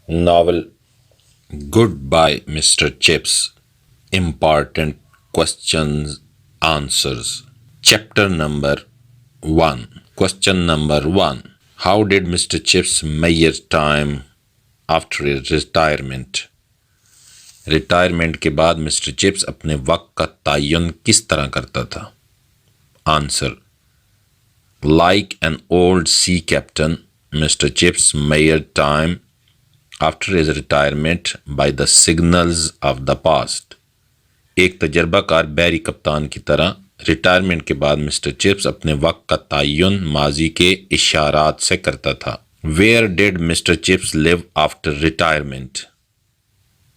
Novel Goodbye, Mr. Chips. Important questions, answers. Chapter number 1. Question number 1. How did Mr. Chips measure time after his retirement? Retirement کے بعد Mr Chips اپنے وقت کا تعین کس طرح کرتا تھا؟ Answer: like an old sea captain Mr Chips measured time after his retirement by the signals of the past. ایک تجربہ کار بحری کپتان کی طرح ریٹائرمنٹ کے بعد مسٹر چپس اپنے وقت کا تعین ماضی کے اشارات سے کرتا تھا. Where did Mr Chips live after retirement?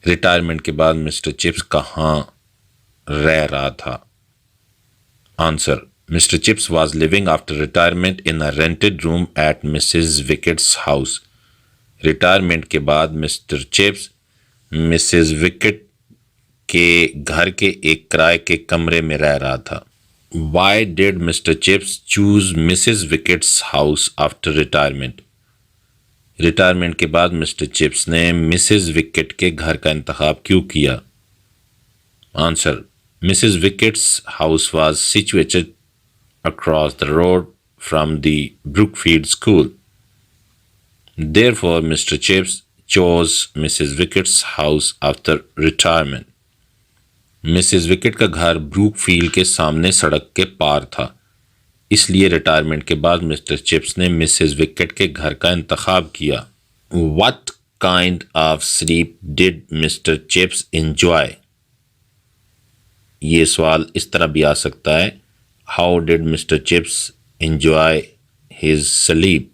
Retirement کے بعد مسٹر چپس کہاں رہ رہا تھا؟ Answer: Mr Chips was living after retirement in a rented room at Mrs Wickett's house. Retirement کے بعد مسٹر چپس مسز وکٹ کے گھر کے ایک کرائے کے کمرے میں رہ رہا تھا. Why did Mr Chips choose Mrs Wickett's house after retirement? Retirement کے بعد مسٹر چپس نے مسز وکٹ کے گھر کا انتخاب کیوں کیا؟ Answer: Mrs Wickett's house was situated across the road from the Brookfield school. Therefore, Mr. Chips chose Mrs. Wicket's house after retirement. Mrs Wickett کا گھر بروک فیلڈ کے سامنے سڑک کے پار تھا، اس لیے ریٹائرمنٹ کے بعد مسٹر چپس نے مسز وکٹ کے گھر کا انتخاب کیا. What kind of sleep did Mr. Chips enjoy? یہ سوال اس طرح بھی آ سکتا ہے: How did Mr. Chips enjoy his sleep?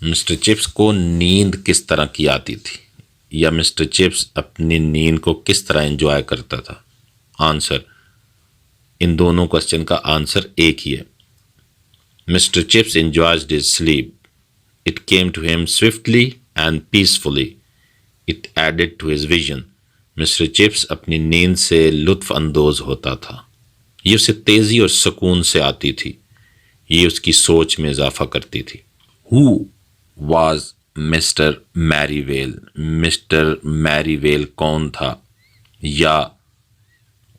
Mr Chips کو نیند کس طرح کی آتی تھی، یا مسٹر چپس اپنی نیند کو کس طرح انجوائے کرتا تھا؟ آنسر: ان دونوں کوشچن کا آنسر ایک ہی ہے. Mr Chips enjoyed his sleep. It came to him swiftly and peacefully. It added to his vision. Mr Chips اپنی نیند سے لطف اندوز ہوتا تھا، یہ اسے تیزی اور سکون سے آتی تھی، یہ اس کی سوچ میں اضافہ کرتی تھی. Who was mister Merivale? Mister میری ویل کون تھا؟ یا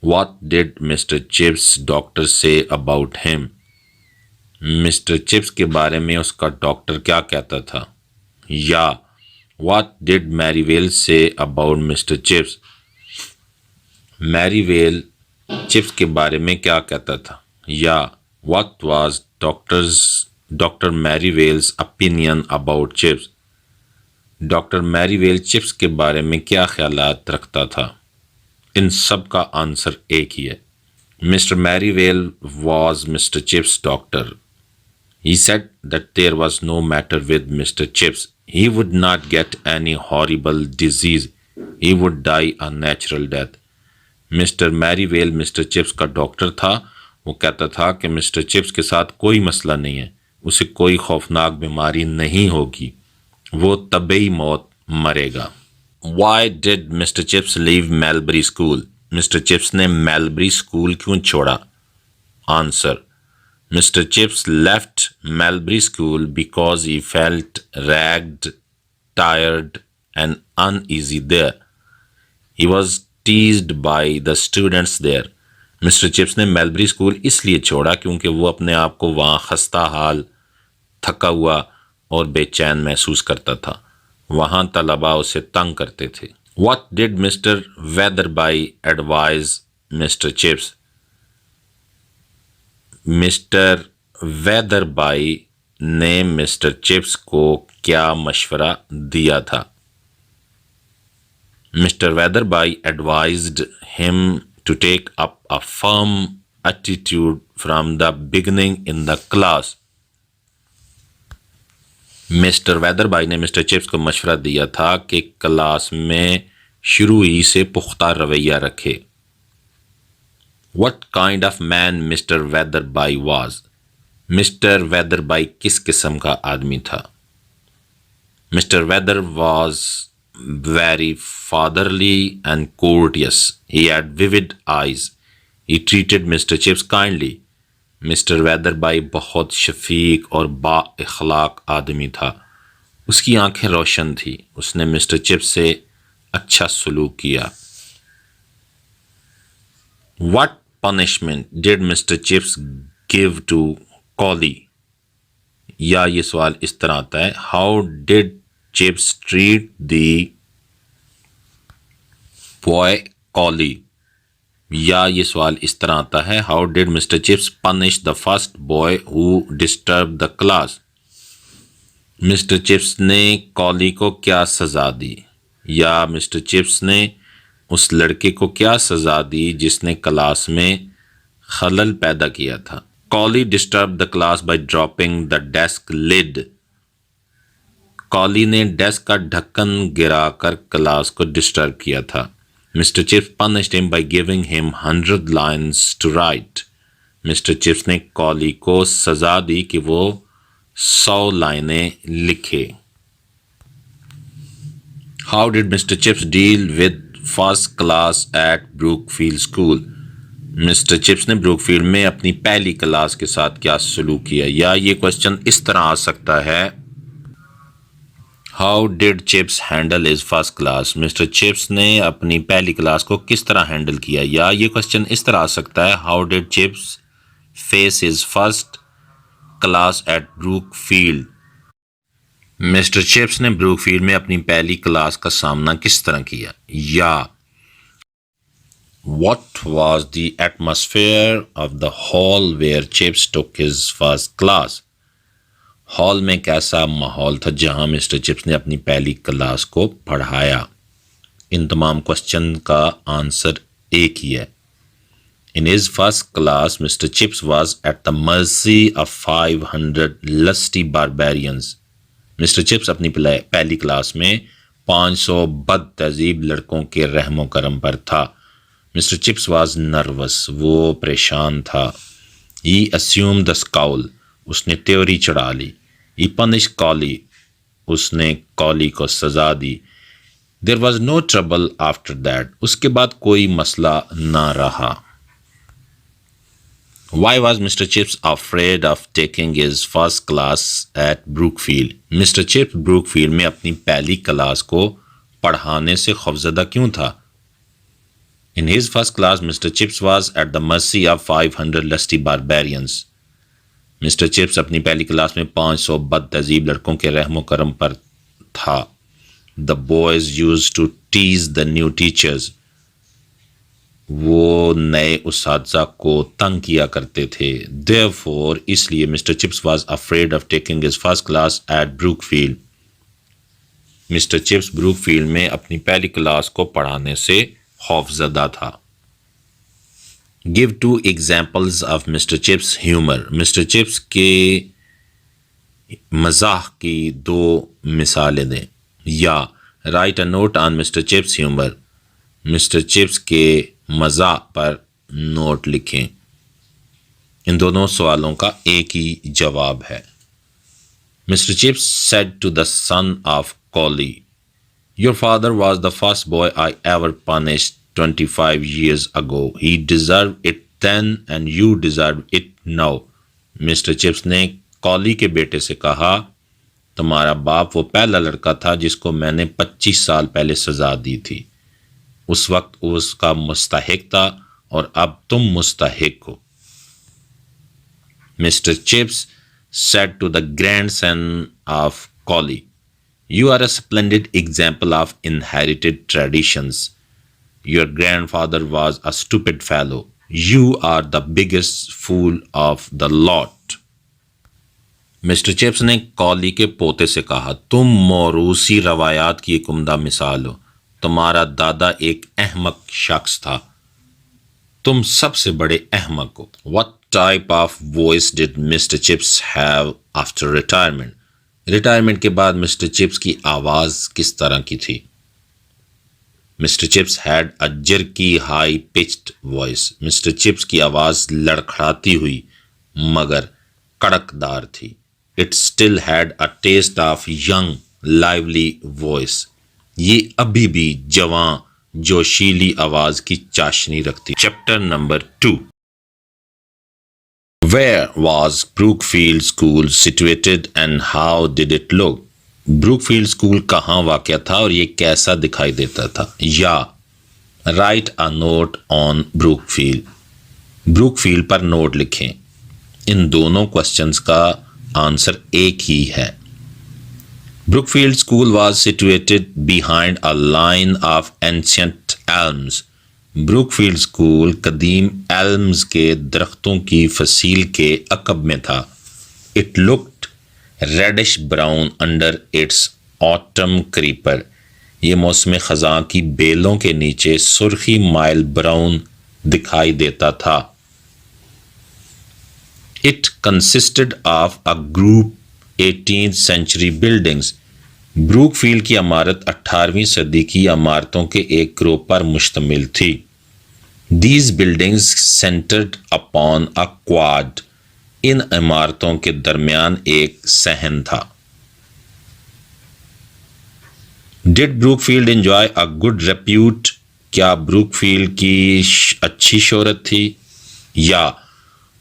What did Mr. Chips doctor say about him? Mr Chips کے بارے میں اس کا ڈاکٹر کیا کہتا تھا؟ یا What did Merivale say about Mr. Chips? Merivale Chips کے بارے میں کیا کہتا تھا؟ یا What was doctor Merivale's opinion about Chips? Doctor میری ویل چپس کے بارے میں کیا خیالات رکھتا تھا؟ ان سب کا آنسر ایک ہی ہے. Mr Merivale was Mr Chips doctor. He said that there was no matter with Mr. Chips. He would not get any horrible disease. He would die a natural death. Mr Merivale Mr Chips کا doctor تھا. وہ کہتا تھا کہ mister Chips کے ساتھ کوئی مسئلہ نہیں ہے، اسے کوئی خوفناک بیماری نہیں ہوگی، وہ طبعی موت مرے گا. Why did Mr. Chips leave Melbury School? Mr Chips نے میلبری اسکول کیوں چھوڑا؟ Answer: Mr. Chips left Melbury School because he felt ragged, tired, and uneasy there. He was teased by the students there. Mr Chips نے Melbury school اس لیے چھوڑا کیونکہ وہ اپنے آپ کو وہاں خستہ حال، تھکا ہوا اور بے چین محسوس کرتا تھا. وہاں طلباء اسے تنگ کرتے تھے. What did Mr. Weatherby advise Mr. Chips? Mr Weatherby نے مسٹر چپس کو کیا مشورہ دیا تھا؟ Mr Weatherby advised him to take up a firm attitude from the beginning in the class. Mr Weatherby نے مسٹر چپس کو مشورہ دیا تھا کہ کلاس میں شروع ہی سے پختہ رویہ رکھے. What kind of man Mr. Weatherby was? Mr Weatherby کس قسم کا آدمی تھا؟ Mr Weather was very fatherly and courteous. He had vivid eyes. He treated Mr. Chips kindly. Mr Weatherby بہت شفیق اور با اخلاق آدمی تھا، اس کی آنکھیں روشن تھی. اس نے مسٹر چپس سے اچھا سلوک کیا. What punishment did Mr. Chips give to Collie? یا یہ سوال اس طرح آتا ہے How did Chips treat the boy Collie? یا یہ سوال اس طرح آتا ہے How did Mr. Chips punish the first boy who disturbed the class? Mr Chips نے کالی کو کیا سزا دی؟ یا مسٹر چپس نے اس لڑکے کو کیا سزا دی جس نے کلاس میں خلل پیدا کیا تھا؟ Colley disturb the class by dropping the desk lid. Colley نے ڈیسک کا ڈھکن گرا کر کلاس کو ڈسٹرب کیا تھا. Mister Chips punished him by giving him 100 lines to write. Mr Chips نے کالی کو سزا دی کہ وہ 100 لائنیں لکھے. How did Mr. Chips deal with first class at Brookfield School? Mr Chips نے بروکفیلڈ میں اپنی پہلی کلاس کے ساتھ کیا سلوک کیا؟ یا یہ کوشچن اس طرح آ سکتا ہے How did Chips handle his first class? Mr Chips نے اپنی پہلی کلاس کو کس طرح ہینڈل کیا؟ یا یہ کوشچن اس طرح آ سکتا ہے How did Chips face his first class at Brookfield? Mister Chips نے بروکفیلڈ میں اپنی پہلی کلاس کا سامنا کس طرح کیا؟ یا What was the atmosphere of the hall where Chips took his first class? Hall میں کیسا ماحول تھا جہاں مسٹر چپس نے اپنی پہلی کلاس کو پڑھایا؟ ان تمام کوشچن کا آنسر ایک ہی ہے. In his first class, Mr. Chips was at the mercy of 500 lusty barbarians. Mr Chips اپنی پہلی کلاس میں 500 بد تہذیب لڑکوں کے رحم و کرم پر تھا. Mister Chips was nervous. وہ پریشان تھا. He assumed the scowl. اس نے تیوری چڑھا لی. He punished Collie. اس نے کالی کو سزا دی. There was no trouble after that. اس کے بعد کوئی مسئلہ نہ رہا. Why was Mr. Chips afraid of taking his first class at Brookfield? Mister Chips Brookfield میں اپنی پہلی کلاس کو پڑھانے سے خوفزدہ کیوں تھا؟ In his first class, Mr. Chips was at the mercy of 500 lusty barbarians. Mr Chips اپنی پہلی کلاس میں 500 بد تہذیب لڑکوں کے رحم و کرم پر تھا. The boys used to tease the new teachers. وہ نئے اساتذہ کو تنگ کیا کرتے تھے. Therefore, اس لیے Mr Chips was afraid of taking his first class at Brookfield. Mister Chips Brookfield میں اپنی پہلی کلاس کو پڑھانے سے خوف زدہ تھا. Give 2 examples of Mr. Chips' humor. Mr Chips کے مزاح کی 2 مثالیں دیں. یا write a note on Mr. Chips' humor. Mr Chips کے مزاح پر نوٹ لکھیں. ان دونوں سوالوں کا ایک ہی جواب ہے. Mr Chips said to the son of Collie, Your father was the first boy I ever punished 25 years ago. He deserved it then and you deserve it now. Mr Chips نے کالی کے بیٹے سے کہا تمہارا باپ وہ پہلا لڑکا تھا جس کو میں نے 25 سال پہلے سزا دی تھی. اس وقت اس کا مستحق تھا اور اب تم مستحق ہو. Mr Chips said to the grandson of Collie, You are a splendid example of inherited traditions. Your grandfather was a stupid fellow. You are the biggest fool of the lot. Mr Chips نے Colley کے پوتے سے کہا تم موروثی روایات کی ایک عمدہ مثال ہو. تمہارا دادا ایک احمق شخص تھا. تم سب سے بڑے احمق ہو. What type of voice did Mr. Chips have after retirement? Retirement کے بعد مسٹر چپس کی آواز کس طرح کی تھی؟ Mr Chips had a jerky high pitched voice. Mr Chips کی آواز لڑکھڑاتی ہوئی مگر کڑک دار تھی. It still had a taste of young lively voice. یہ ابھی بھی جواں جوشیلی آواز کی چاشنی رکھتی. Chapter number 2. Where was Brookfield School situated and how did it look? Brookfield school کہاں واقع تھا اور یہ کیسا دکھائی دیتا تھا؟ یا write a note on Brookfield, Brookfield پر نوٹ لکھیں۔ ان دونوں کوسچنز کا آنسر ایک ہی ہے۔ Brookfield school was situated behind a line of ancient elms, Brookfield school قدیم ایلمز کے درختوں کی فصیل کے عقب میں تھا۔ It looked reddish brown under its autumn creeper, یہ موسم خزاں کی بیلوں کے نیچے سرخی مائل براؤن دکھائی دیتا تھا۔ It consisted of a group 18th century buildings، Brookfield کی عمارت 18ویں صدی کی عمارتوں کے ایک گروہ پر مشتمل تھی۔ These buildings centered upon a quad، ان عمارتوں کے درمیان ایک صحن تھا۔ Did Brookfield enjoy a good repute، کیا بروک فیلڈ کی اچھی شہرت تھی؟ یا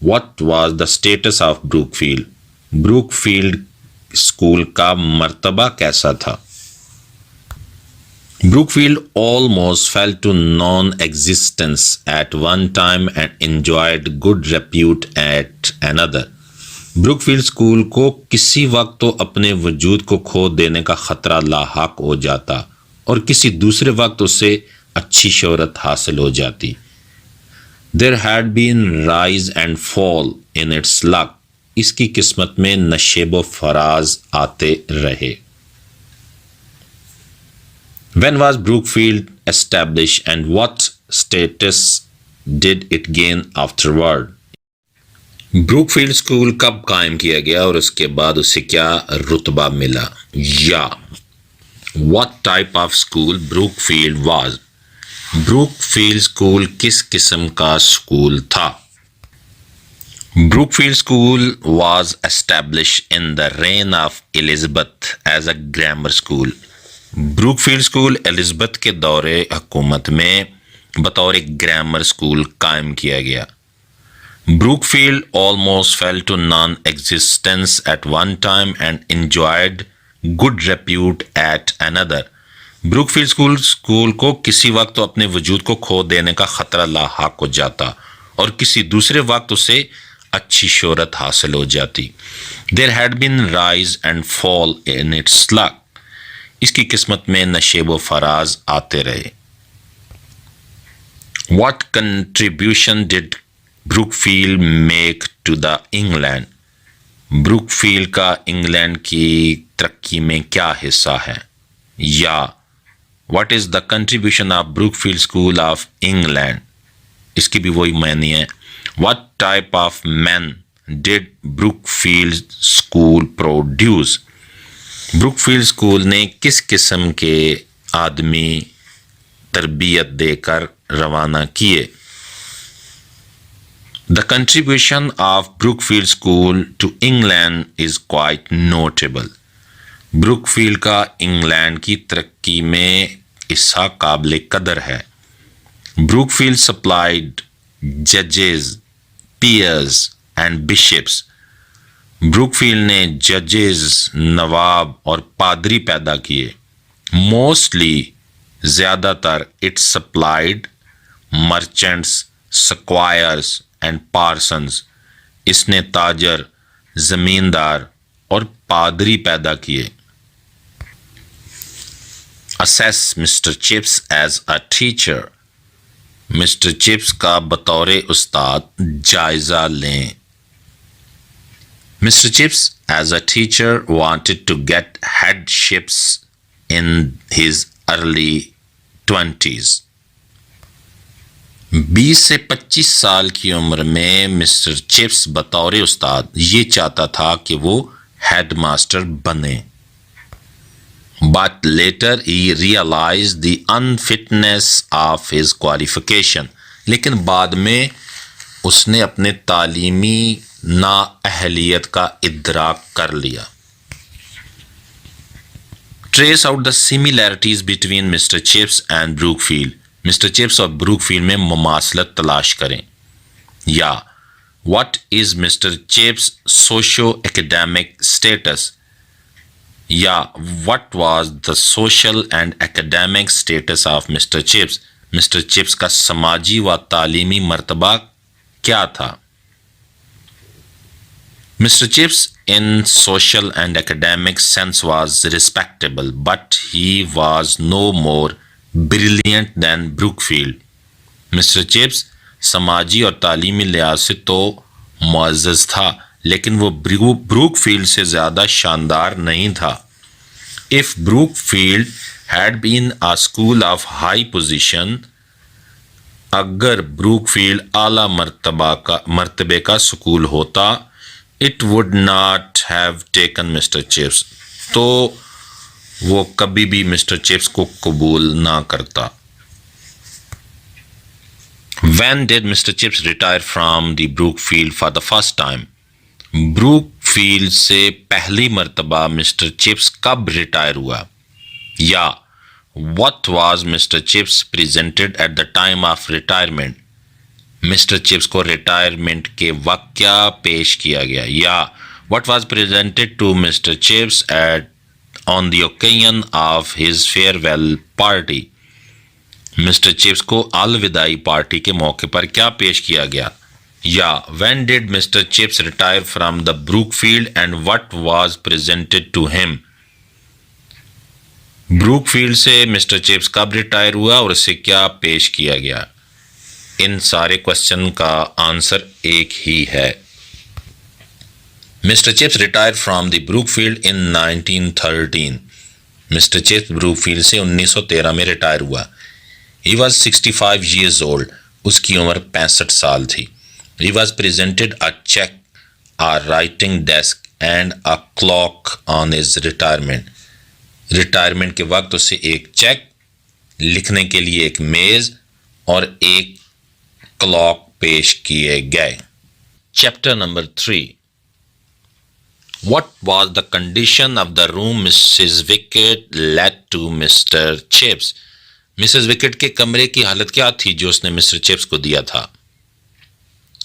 What was the status of Brookfield، Brookfield school کا مرتبہ کیسا تھا؟ Brookfield almost fell to non-existence at one time and enjoyed good repute at another، Brookfield school کو کسی وقت تو اپنے وجود کو کھو دینے کا خطرہ لاحق ہو جاتا اور کسی دوسرے وقت اسے اچھی شہرت حاصل ہو جاتی۔ There had been rise and fall in its luck، اس کی قسمت میں نشیب و فراز آتے رہے۔ When was Brookfield established and what status did it gain afterward، Brookfield school کب قائم کیا گیا اور اس کے بعد اسے کیا رتبہ ملا؟ یا What type of school Brookfield was، Brookfield school کس قسم کا اسکول تھا؟ Brookfield School was established in the reign of Elizabeth as a grammar school، Brookfield school Elizabeth کے دور حکومت میں بطور ایک گرامر اسکول قائم کیا گیا۔ Brookfield almost fell to non-existence at one time and enjoyed good repute at another، Brookfield school کو کسی وقت تو اپنے وجود کو کھو دینے کا خطرہ لاحق ہو جاتا اور کسی دوسرے وقت اسے اچھی شہرت حاصل ہو جاتی۔ There had been rise and fall in its luck، اس کی قسمت میں نشیب و فراز آتے رہے۔ What contribution did Brookfield make to the England، بروکفیلڈ کا انگلینڈ کی ترقی میں کیا حصہ ہے؟ یا What is the contribution of Brookfield School of England، اس کی بھی وہی معنی ہے۔ What type of men did Brookfield School produce، Brookfield school نے کس قسم کے آدمی تربیت دے کر روانہ کیے؟ The contribution of Brookfield School to England is quite notable، بروکفیلڈ کا انگلینڈ کی ترقی میں حصہ قابل قدر ہے۔ بروکفیلڈ supplied judges، peers and bishops، بروکفیلڈ نے ججز، نواب اور پادری پیدا کیے۔ موسٹلی، زیادہ تر، it supplied merchants, squires and parsons, اس نے تاجر، زمیندار اور پادری پیدا کیے۔ Assess Mr. Chips as a teacher، Mr Chips کا بطور استاد جائزہ لیں۔ Mr. Chips as a teacher wanted to get headships in his early 20s، 20 سے 25 سال کی عمر میں مسٹر چپس بطور استاد یہ چاہتا تھا کہ وہ ہیڈ ماسٹر بنے۔ But later he realized the unfitness of his qualification، لیکن بعد میں اس نے اپنے تعلیمی نااہلیت کا ادراک کر لیا۔ Trace out the similarities between Mr. Chips and Brookfield، mister Chips اور بروکفیلڈ میں مماثلت تلاش کریں۔ یا What is Mr. Chips' socio-academic status، یا what was the social and academic status of Mr. Chips. Mister Chips کا سماجی و تعلیمی مرتبہ کیا تھا؟ Mr. Chips in social and academic sense was respectable, but he was no more brilliant than Brookfield. Mr. Chips سماجی اور تعلیمی لحاظ سے تو معزز تھا لیکن وہ بروک فیلڈ سے زیادہ شاندار نہیں تھا. If Brookfield had been a school of high position, اگر بروک فیلڈ اعلیٰ مرتبے کا سکول ہوتا, it would not have taken Mr. Chips, تو وہ کبھی بھی مسٹر چپس کو قبول نہ کرتا. When did Mr. Chips retire from the Brookfield for the first time? بروکفیلڈ سے پہلی مرتبہ مسٹر چپس کب ریٹائر ہوا؟ یا what was Mr. Chips presented at the time of retirement? Mr Chips کو ریٹائرمنٹ کے وقت کیا پیش کیا گیا؟ یا what was presented to Mr. Chips on the occasion of his farewell party? Mr Chips کو الوداعی پارٹی کے موقع پر کیا پیش کیا گیا؟ یا when did Mr. Chips retire from the Brookfield and what was presented to him? بروکفیلڈ سے مسٹر چپس کب ریٹائر ہوا اور اسے کیا پیش کیا گیا؟ ان سارے کوشچن کا آنسر ایک ہی ہے. Mr Chips retire from the Brookfield in 1913. Mister Chips Brookfield سے 1913 میں ریٹائر ہوا. He was 65 years old. اس کی عمر 65 سال تھی. He was presented a check, a writing desk and a clock on his retirement. Retirement کے وقت اسے ایک چیک، لکھنے کے لیے ایک میز اور ایک کلاک پیش کیے گئے. Chapter number 3. What was the condition of the room Mrs. Wickett let to Mr. Chips? Mrs Wickett کے کمرے کی حالت کیا تھی جو اس نے مسٹر چپس کو دیا تھا؟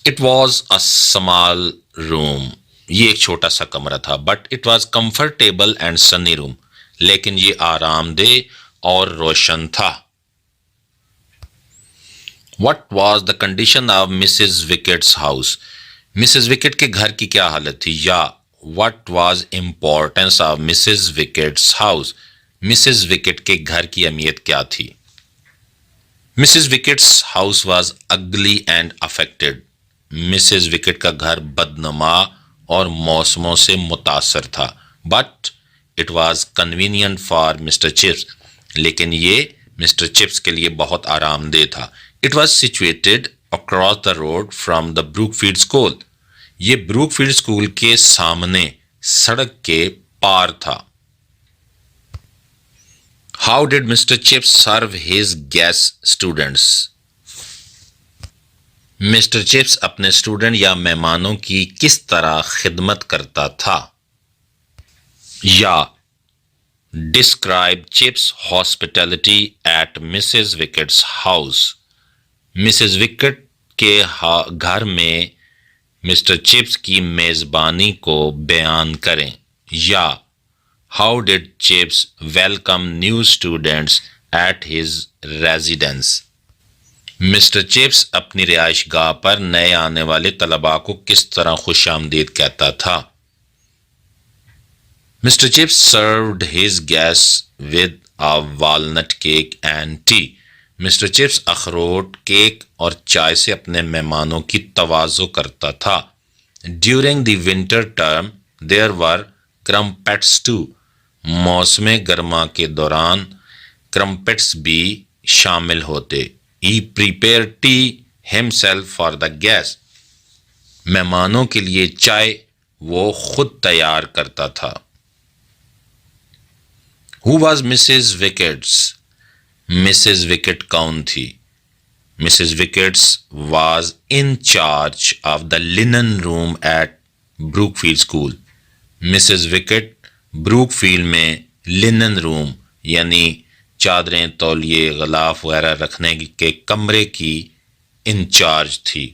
It was a small room. یہ ایک چھوٹا سا کمرہ تھا. But it was comfortable and sunny room. لیکن یہ آرام دہ اور روشن تھا. What was the condition of Mrs. Wickett's house? Mrs Wickett کے گھر کی کیا حالت تھی؟ یا What was importance of Mrs. Wickett's house? Mrs Wickett کے گھر کی اہمیت کیا تھی؟ Mrs Wickett's house was ugly and affected. Mrs Wickett کا گھر بدنما اور موسموں سے متاثر تھا. But it was convenient for Mr. Chips. لیکن یہ مسٹر چپس کے لیے بہت آرام دہ تھا. It was situated across the road from the Brookfield School. یہ بروکفیلڈ اسکول کے سامنے سڑک کے پار تھا. How did Mr. Chips serve his guest students? Mr Chips اپنے اسٹوڈنٹ یا مہمانوں کی کس طرح خدمت کرتا تھا؟ یا describe Chips' hospitality at Mrs. Wickett's house. Mrs Wickett کے گھر میں مسٹر چپس کی میزبانی کو بیان کریں. یا how did Chips welcome new students at his residence? Mr Chips اپنی رہائش گاہ پر نئے آنے والے طلباء کو کس طرح خوش آمدید کہتا تھا؟ Mr. Chips served his guests with a walnut cake and tea. Mr Chips اخروٹ کیک اور چائے سے اپنے مہمانوں کی تواضع کرتا تھا. During the winter term, there were crumpets too. موسم گرما کے دوران کرمپٹس بھی شامل ہوتے. He prepared tea himself for the guests. مہمانوں کے لیے چائے وہ خود تیار کرتا تھا. Who was Mrs. Wickett's? Mrs wicket کون تھی؟ Mrs wickets was in charge of the linen room at Brookfield School. Mrs Wickett Brookfield میں لینن روم یعنی چادریں، تولیے، غلاف وغیرہ رکھنے کے کمرے کی انچارج تھی.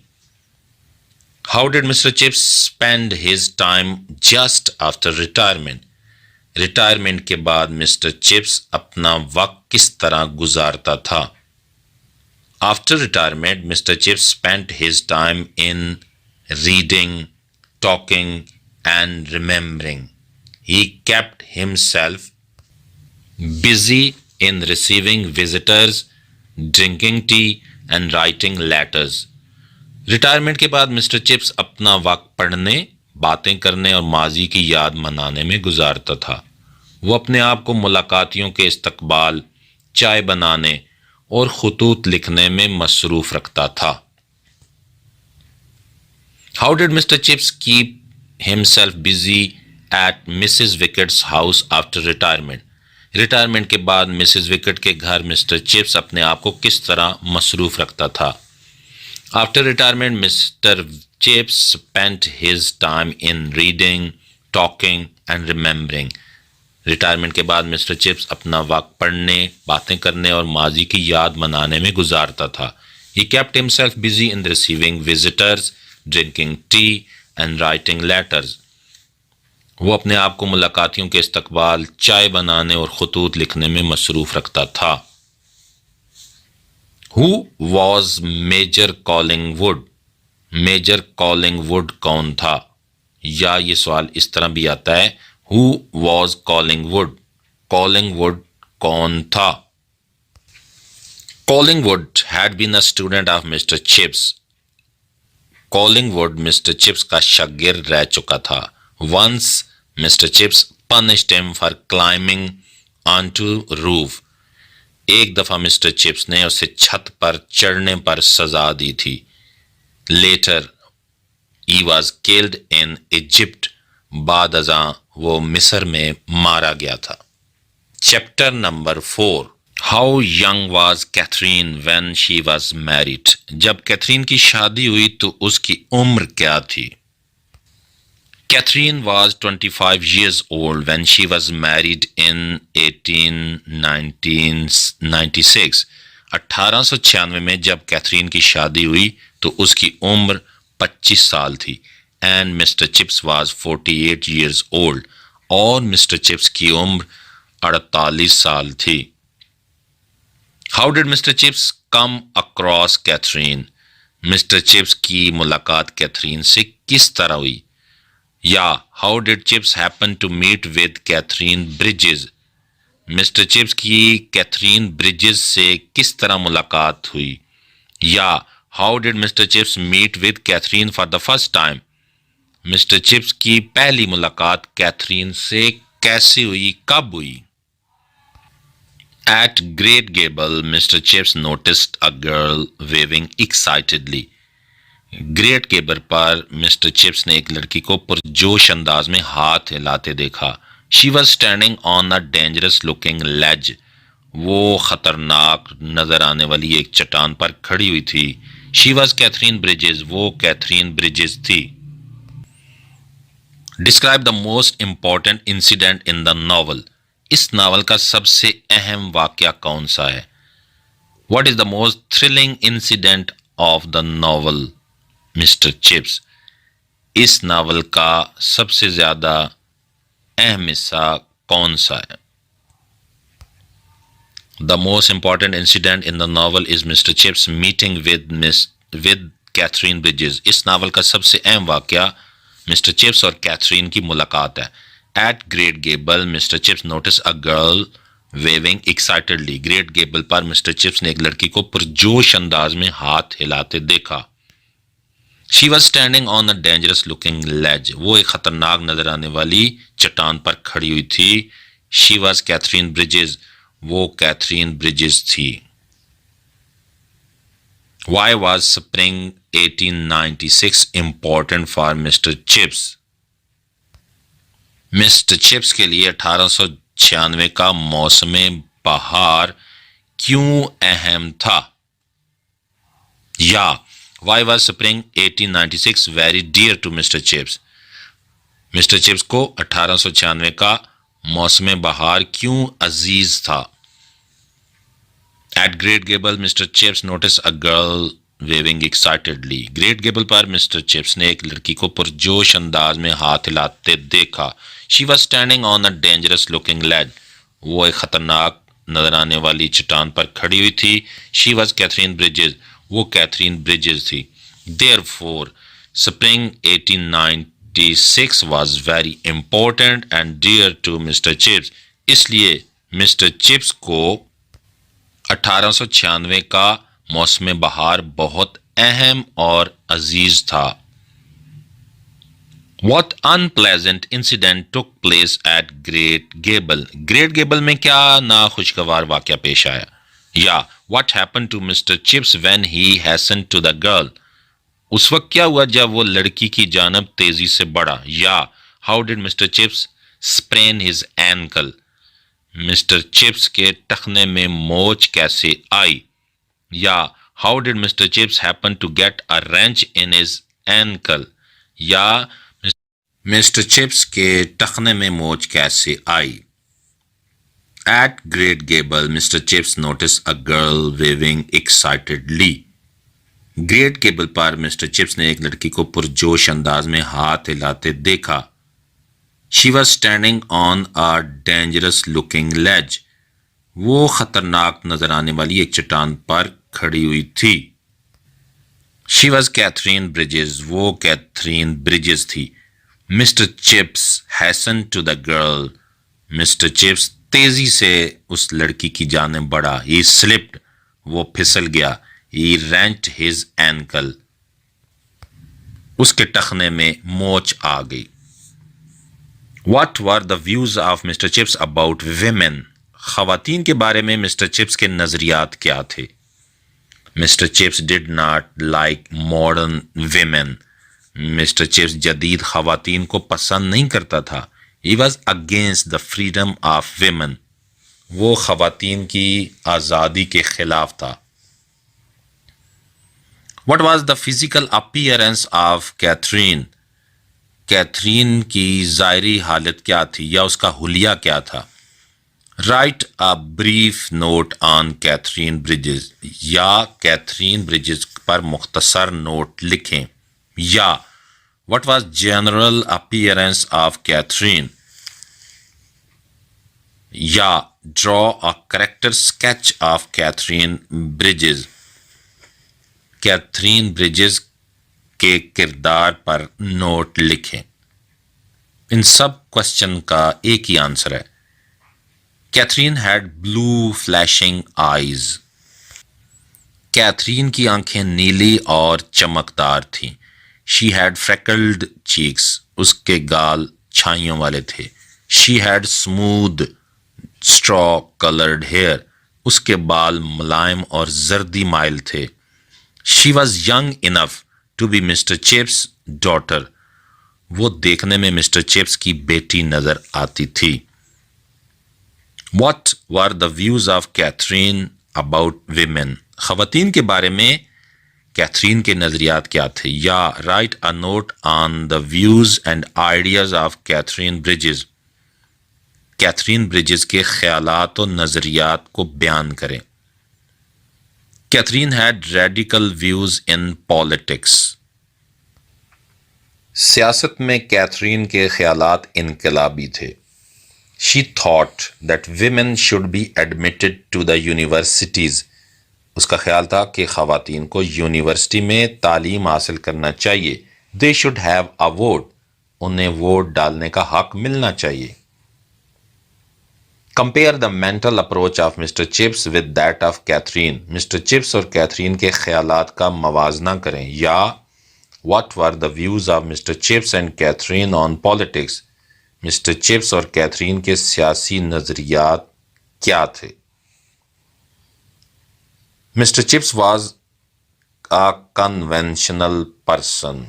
How did Mr. Chips spend his time just after retirement? Retirement کے بعد مسٹر چپس اپنا وقت کس طرح گزارتا تھا؟ After retirement Mr Chips spent his time in reading, talking and remembering. He kept himself busy in receiving visitors, drinking tea and writing letters. Retirement کے بعد مسٹر چپس اپنا وقت پڑھنے، باتیں کرنے اور ماضی کی یاد منانے میں گزارتا تھا۔ وہ اپنے آپ کو ملاقاتیوں کے استقبال، چائے بنانے اور خطوط لکھنے میں مصروف رکھتا تھا۔ How did Mr. Chips keep himself busy at Mrs. Wicket's house after retirement? Retirement کے بعد مسز وکٹ کے گھر مسٹر چپس اپنے آپ کو کس طرح مصروف رکھتا تھا؟ After retirement, Mr. Chips spent his time in reading, talking and remembering. Retirement کے بعد مسٹر چپس اپنا وقت پڑھنے، باتیں کرنے اور ماضی کی یاد منانے میں گزارتا تھا۔ He kept himself busy in receiving visitors, drinking tea and writing letters. وہ اپنے آپ کو ملاقاتیوں کے استقبال، چائے بنانے اور خطوط لکھنے میں مصروف رکھتا تھا۔ Who was Major Collingwood? Major Collingwood کون تھا؟ یا یہ سوال اس طرح بھی آتا ہے Who was Collingwood? Collingwood کون تھا؟ Collingwood had been a student of Mr. Chips. Collingwood Mr Chips کا شاگرد رہ چکا تھا۔ Once Mr. Chips punished him for climbing onto roof. ایک دفعہ مسٹر چپس نے اسے چھت پر چڑھنے پر سزا دی تھی۔ Later he was killed in Egypt. بعد ازاں وہ مصر میں مارا گیا تھا۔ Chapter number 4. How young was Catherine when she was married? جب کیتھرین کی شادی ہوئی تو اس کی عمر کیا تھی؟ Catherine was 25 years old when she was married in 1896. 1896 میں جب کیتھرین کی شادی ہوئی تو اس کی عمر 25 سال تھی۔ And Mr. Chips was 48 years old. اور مسٹر چپس کی عمر 48 سال تھی۔ How did Mr. Chips come across Catherine? Mr Chips کی ملاقات کیتھرین سے کس طرح ہوئی؟ یا How did Chips happen to meet with Catherine Bridges? Mr Chips کی کیتھرین بریجز سے کس طرح ملاقات ہوئی؟ یا How did Mr. Chips meet with Catherine for the first time? Mr Chips کی پہلی ملاقات کیتھرین سے کیسے ہوئی، کب ہوئی؟ At Great Gable, Mr. Chips noticed a girl waving excitedly. Great Gable پر مسٹر چپس نے ایک لڑکی کو پرجوش انداز میں ہاتھ ہلاتے دیکھا۔ She was standing on a dangerous looking ledge. وہ خطرناک نظر آنے والی ایک چٹان پر کھڑی ہوئی تھی۔ She was Catherine Bridges. وہ کیتھرین بریجز تھی۔ Describe the most important incident in the novel. اس ناول کا سب سے اہم واقعہ کون سا ہے؟ What is the most thrilling incident of the novel? Mr Chips. اس ناول کا سب سے زیادہ اہم حصہ کون سا ہے؟ The most important incident in the novel is Mr. Chips meeting with Catherine Bridges. اس ناول کا سب سے اہم واقعہ مسٹر چپس اور کیتھرین کی ملاقات ہے۔ At Great Gable, Mr. Chips noticed a girl waving excitedly. Great Gable پر مسٹر چپس نے ایک لڑکی کو پرجوش انداز میں ہاتھ ہلاتے دیکھا۔ She was standing on a dangerous looking ledge. وہ ایک خطرناک نظر آنے والی چٹان پر کھڑی ہوئی تھی۔ She was Catherine Bridges. وہ کیتھرین بریجز تھی۔ Why was spring 1896 important for Mr. Chips? Mister Chips کے لیے 1896 کا موسم بہار کیوں اہم تھا؟ یا Why was spring 1896 very dear to Mr. Chips? Mister Chips کو 1896 کا موسم بہار کیوں عزیز تھا؟ At Great Gable, Mr. Chips noticed a girl waving excitedly. Great Gable پر مسٹر چپس نے ایک لڑکی کو پرجوش انداز میں ہاتھ ہلاتے دیکھا۔ She was standing on a dangerous looking ledge. وہ ایک خطرناک نظر آنے والی چٹان پر کھڑی ہوئی تھی. She was Catherine Bridges. وہ کیتھرین بریجز تھی. Therefore, spring 1896 was very important and dear to Mr. Chips. اس لیے مسٹر چپس کو 1896 کا موسم بہار بہت اہم اور عزیز تھا. What unpleasant incident took place at Great Gable? Great Gable میں کیا ناخوشگوار واقعہ پیش آیا؟ یا what happened to Mr. Chips when he hastened to the girl? اس وقت کیا ہوا جب وہ لڑکی کی جانب تیزی سے بڑھا؟ یا how did Mr. Chips sprain his ankle? Mr Chips کے ٹخنے میں موچ کیسے آئی؟ یا how did Mr. Chips happen to get a wrench in his ankle? یا مسٹر چپس کے ٹخنے میں موچ کیسے آئی؟ At Great Gable, Mr. Chips noticed a girl waving excitedly. Great Gable پر مسٹر چپس نے ایک لڑکی کو پرجوش انداز میں ہاتھ ہلاتے دیکھا. She was standing on a dangerous looking ledge. وہ خطرناک نظر آنے والی ایک چٹان پر کھڑی ہوئی تھی. She was Catherine Bridges. وہ کیتھرین بریجز تھی. Mr. Chips hastened to the girl. Mr. Chips تیزی سے اس لڑکی کی جانب بڑھا. He slipped. وہ پھسل گیا. He wrenched his ankle. اس کے ٹخنے میں موچ آ گئی. What were the views of Mr. Chips about women? خواتین کے بارے میں مسٹر چپس کے نظریات کیا تھے؟ Mr. Chips did not like modern women. Mr Chips جدید خواتین کو پسند نہیں کرتا تھا. He was against the freedom of women. وہ خواتین کی آزادی کے خلاف تھا. What was the physical appearance of Catherine? Catherine کی ظاہری حالت کیا تھی یا اس کا حلیہ کیا تھا؟ Write a brief note on Catherine Bridges. یا کیتھرین بریجز پر مختصر نوٹ لکھیں. یا what was general appearance of Catherine? یا draw a character sketch of Catherine Bridges. Catherine Bridges کے کردار پر نوٹ لکھیں. ان سب کوشچن کا ایک ہی آنسر ہے. کیتھرین ہیڈ بلو فلیشنگ آئیز. کیتھرین کی آنکھیں نیلی اور چمکدار تھیں. She had فریکلڈ checks. اس کے گال چھائیوں والے تھے. She had smooth straw coloured hair. اس کے بال ملائم اور زردی مائل تھے. She was young enough to be Mr Chips daughter. وہ دیکھنے میں مسٹر چپس کی بیٹی نظر آتی تھی. What were the views of Catherine about women. خواتین کے بارے میں کیتھرین کے نظریات کیا تھے؟ یا write a note on the views and ideas of Catherine Bridges. Catherine Bridges کے خیالات و نظریات کو بیان کریں. Catherine had radical views in politics. سیاست میں کیتھرین کے خیالات انقلابی تھے. She thought that women should be admitted to the universities. اس کا خیال تھا کہ خواتین کو یونیورسٹی میں تعلیم حاصل کرنا چاہیے. They should have a vote. انہیں ووٹ ڈالنے کا حق ملنا چاہیے. Compare the mental approach of Mr. Chips with that of Catherine. Mr. Chips اور کیتھرین کے خیالات کا موازنہ کریں. یا what were the views of Mr. Chips and Catherine on politics? Mr Chips اور کیتھرین کے سیاسی نظریات کیا تھے؟ Mr Chips was a conventional person.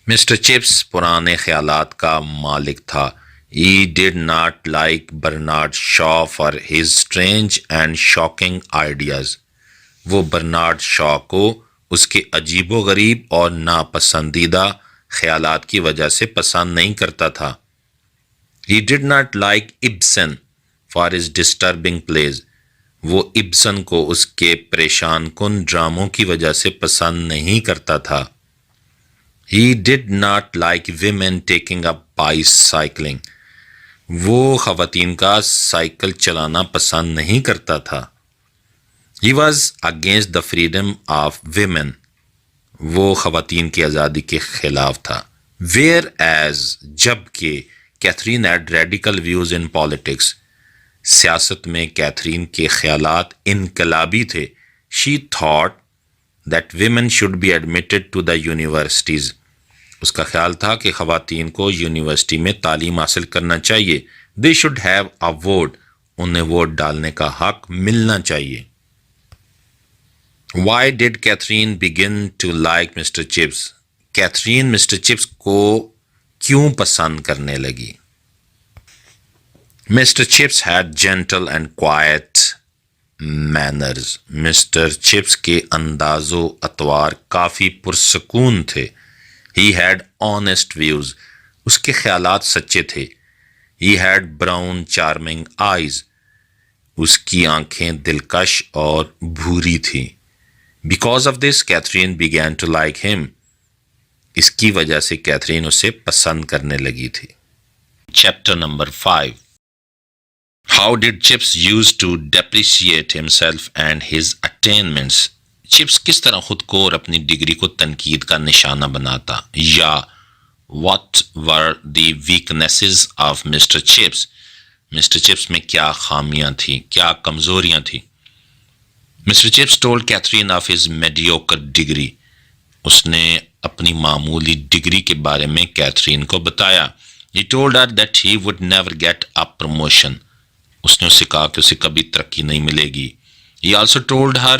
مسٹر چپس پرانے خیالات کا مالک تھا. He did not like Bernard Shaw for his strange and shocking ideas. وہ برنارڈ شا کو اس کے عجیب و غریب اور ناپسندیدہ خیالات کی وجہ سے پسند نہیں کرتا تھا. He did not like Ibsen for his disturbing plays. وہ ابسن کو اس کے پریشان کن ڈراموں کی وجہ سے پسند نہیں کرتا تھا. He did not like women taking up bicycling. وہ خواتین کا سائیکل چلانا پسند نہیں کرتا تھا. He was against the freedom of women. وہ خواتین کی آزادی کے خلاف تھا. Whereas جبکہ Catherine had radical views in politics. سیاست میں کیتھرین کے خیالات انقلابی تھے. She thought that women should be admitted to the universities. اس کا خیال تھا کہ خواتین کو یونیورسٹی میں تعلیم حاصل کرنا چاہیے. They should have a vote. انہیں ووٹ ڈالنے کا حق ملنا چاہیے. Why did Catherine begin to like Mr. Chips? Catherine Mr Chips کو کیوں پسند کرنے لگی؟ Mr. Chips had gentle and quiet manners. Mr Chips کے انداز و اطوار کافی پرسکون تھے. He had honest views. اس کے خیالات سچے تھے. He had brown charming eyes. اس کی آنکھیں دلکش اور بھوری تھیں. Because of this, Catherine began to like him. اس کی وجہ سے کیتھرین اسے پسند کرنے لگی تھی. Chapter number 5. How did Chips use to depreciate himself and his attainments? Chips کس طرح خود کو اور اپنی ڈگری کو تنقید کا نشانہ بناتا؟ یا what were the weaknesses of Mr. Chips? Mister Chips میں کیا خامیاں تھیں، کیا کمزوریاں تھیں؟ Mr. Chips told Catherine of his mediocre degree. اس نے اپنی معمولی ڈگری کے بارے میں کیتھرین کو بتایا. He told her that he would never get a promotion. اس نے اسے کہا کہ اسے کبھی ترقی نہیں ملے گی. He also told her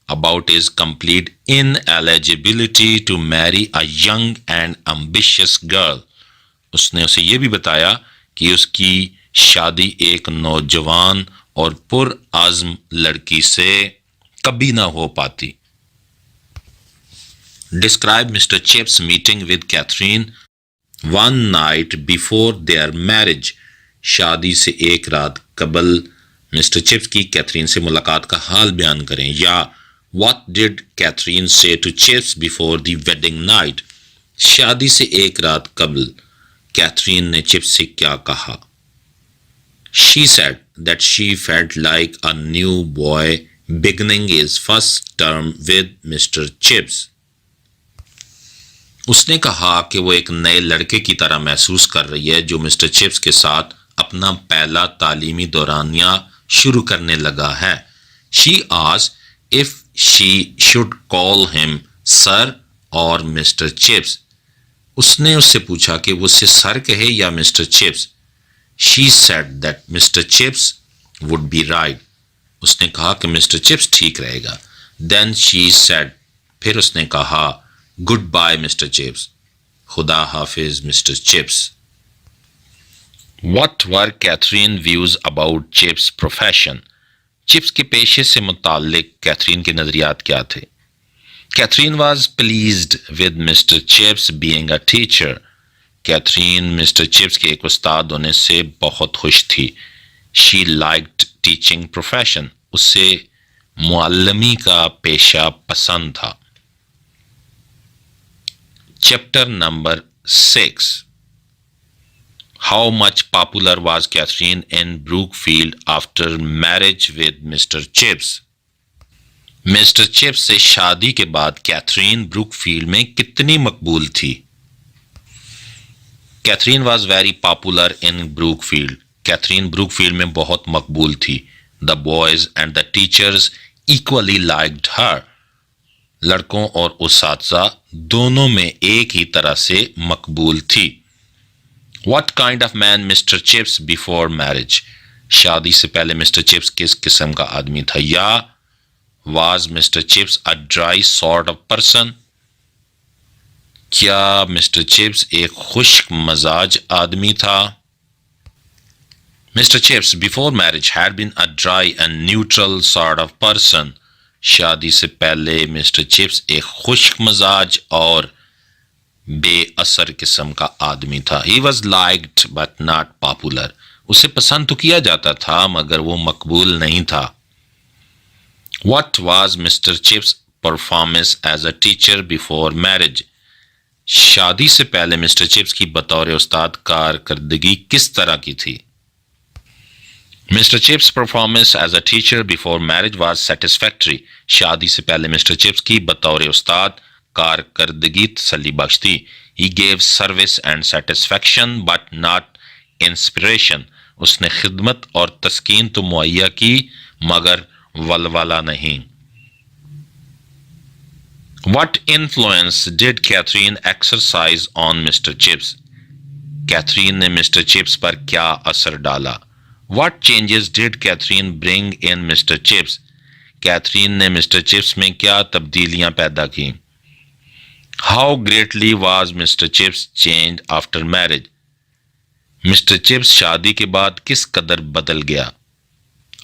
about his complete ineligibility to marry a young and ambitious girl. اس نے اسے یہ بھی بتایا کہ اس کی شادی ایک نوجوان اور پرعزم لڑکی سے کبھی نہ ہو پاتی. Describe Mr. Chips meeting with Catherine one night before their marriage. شادی سے ایک رات قبل مسٹر چپس کی کیتھرین سے ملاقات کا حال بیان کریں. یا what did Catherine say to Chips before the wedding night? شادی سے ایک رات قبل کیتھرین نے چپس سے کیا کہا؟ She said that she felt like a new boy beginning his first term with Mr. Chips. اس نے کہا کہ وہ ایک نئے لڑکے کی طرح محسوس کر رہی ہے جو مسٹر چپس کے ساتھ اپنا پہلا تعلیمی دورانیہ شروع کرنے لگا ہے. She asked if she should call him sir or Mr. Chips. اس نے اس سے پوچھا کہ وہ اسے سر کہے یا Mr Chips. She said that Mr. Chips would be right. اس نے کہا کہ مسٹر چپس ٹھیک رہے گا. Then she said, پھر اس نے کہا گڈ بائے مسٹر چپس. خدا حافظ mister Chips. What were Catherine's views about Chips' profession? Chips کے پیشے سے متعلق کیتھرین کے نظریات کیا تھے؟ Catherine was pleased with Mr. Chips being a teacher. Catherine Mr Chips کے ایک استاد ہونے سے بہت خوش تھی. She liked teaching profession. اس سے معلمی کا پیشہ پسند تھا. Chapter number 6. How much popular was Catherine in Brookfield after marriage with Mr. Chips? Mister Chips سے شادی کے بعد کیتھرین بروک فیلڈ میں کتنی مقبول تھی؟ Katherine was very popular in Brookfield. Katherine Brookfield میں بہت مقبول تھی. The boys and the teachers equally liked her. لڑکوں اور اساتذہ دونوں میں ایک ہی طرح سے مقبول تھی. What kind of man Mr Chips before marriage? شادی سے پہلے مسٹر چپس کس قسم کا آدمی تھا؟ یا was Mr Chips a dry sort of person? کیا مسٹر چپس ایک خشک مزاج آدمی تھا؟ Mister Chips before marriage had been a dry and neutral sort of person. شادی سے پہلے مسٹر چپس ایک خشک مزاج اور بے اثر قسم کا آدمی تھا. He was liked but not popular. اسے پسند تو کیا جاتا تھا مگر وہ مقبول نہیں تھا. What was Mr. Chips' performance as a teacher before marriage? شادی سے پہلے مسٹر چپس کی بطور استاد کارکردگی کس طرح کی تھی؟ Mr Chips performance as a teacher before marriage was satisfactory. شادی سے پہلے مسٹر چپس کی بطور استاد کارکردگی تسلی بخش تھی. He gave service and satisfaction but not inspiration. اس نے خدمت اور تسکین تو مہیا کی مگر ولولہ نہیں. What influence did Catherine exercise on Mr. Chips? Catherine نے مسٹر چپس پر کیا اثر ڈالا؟ What changes did Catherine bring in Mr. Chips? Catherine نے مسٹر چپس میں کیا تبدیلیاں پیدا کی؟ How greatly was Mr. Chips changed after marriage? Mr Chips شادی کے بعد کس قدر بدل گیا؟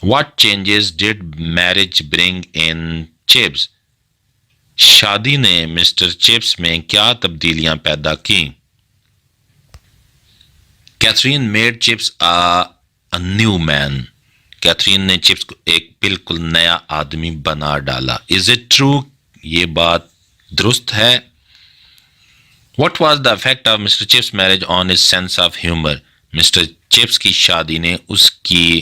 What changes did marriage bring in Chips? شادی نے مسٹر چپس میں کیا تبدیلیاں پیدا کی؟ Catherine made Chips a new man. Catherine نے چپس کو ایک بالکل نیا آدمی بنا ڈالا. Is it true? یہ بات درست ہے. What was the effect of Mr. Chips' marriage on his sense of humor? Mr Chips کی شادی نے اس کی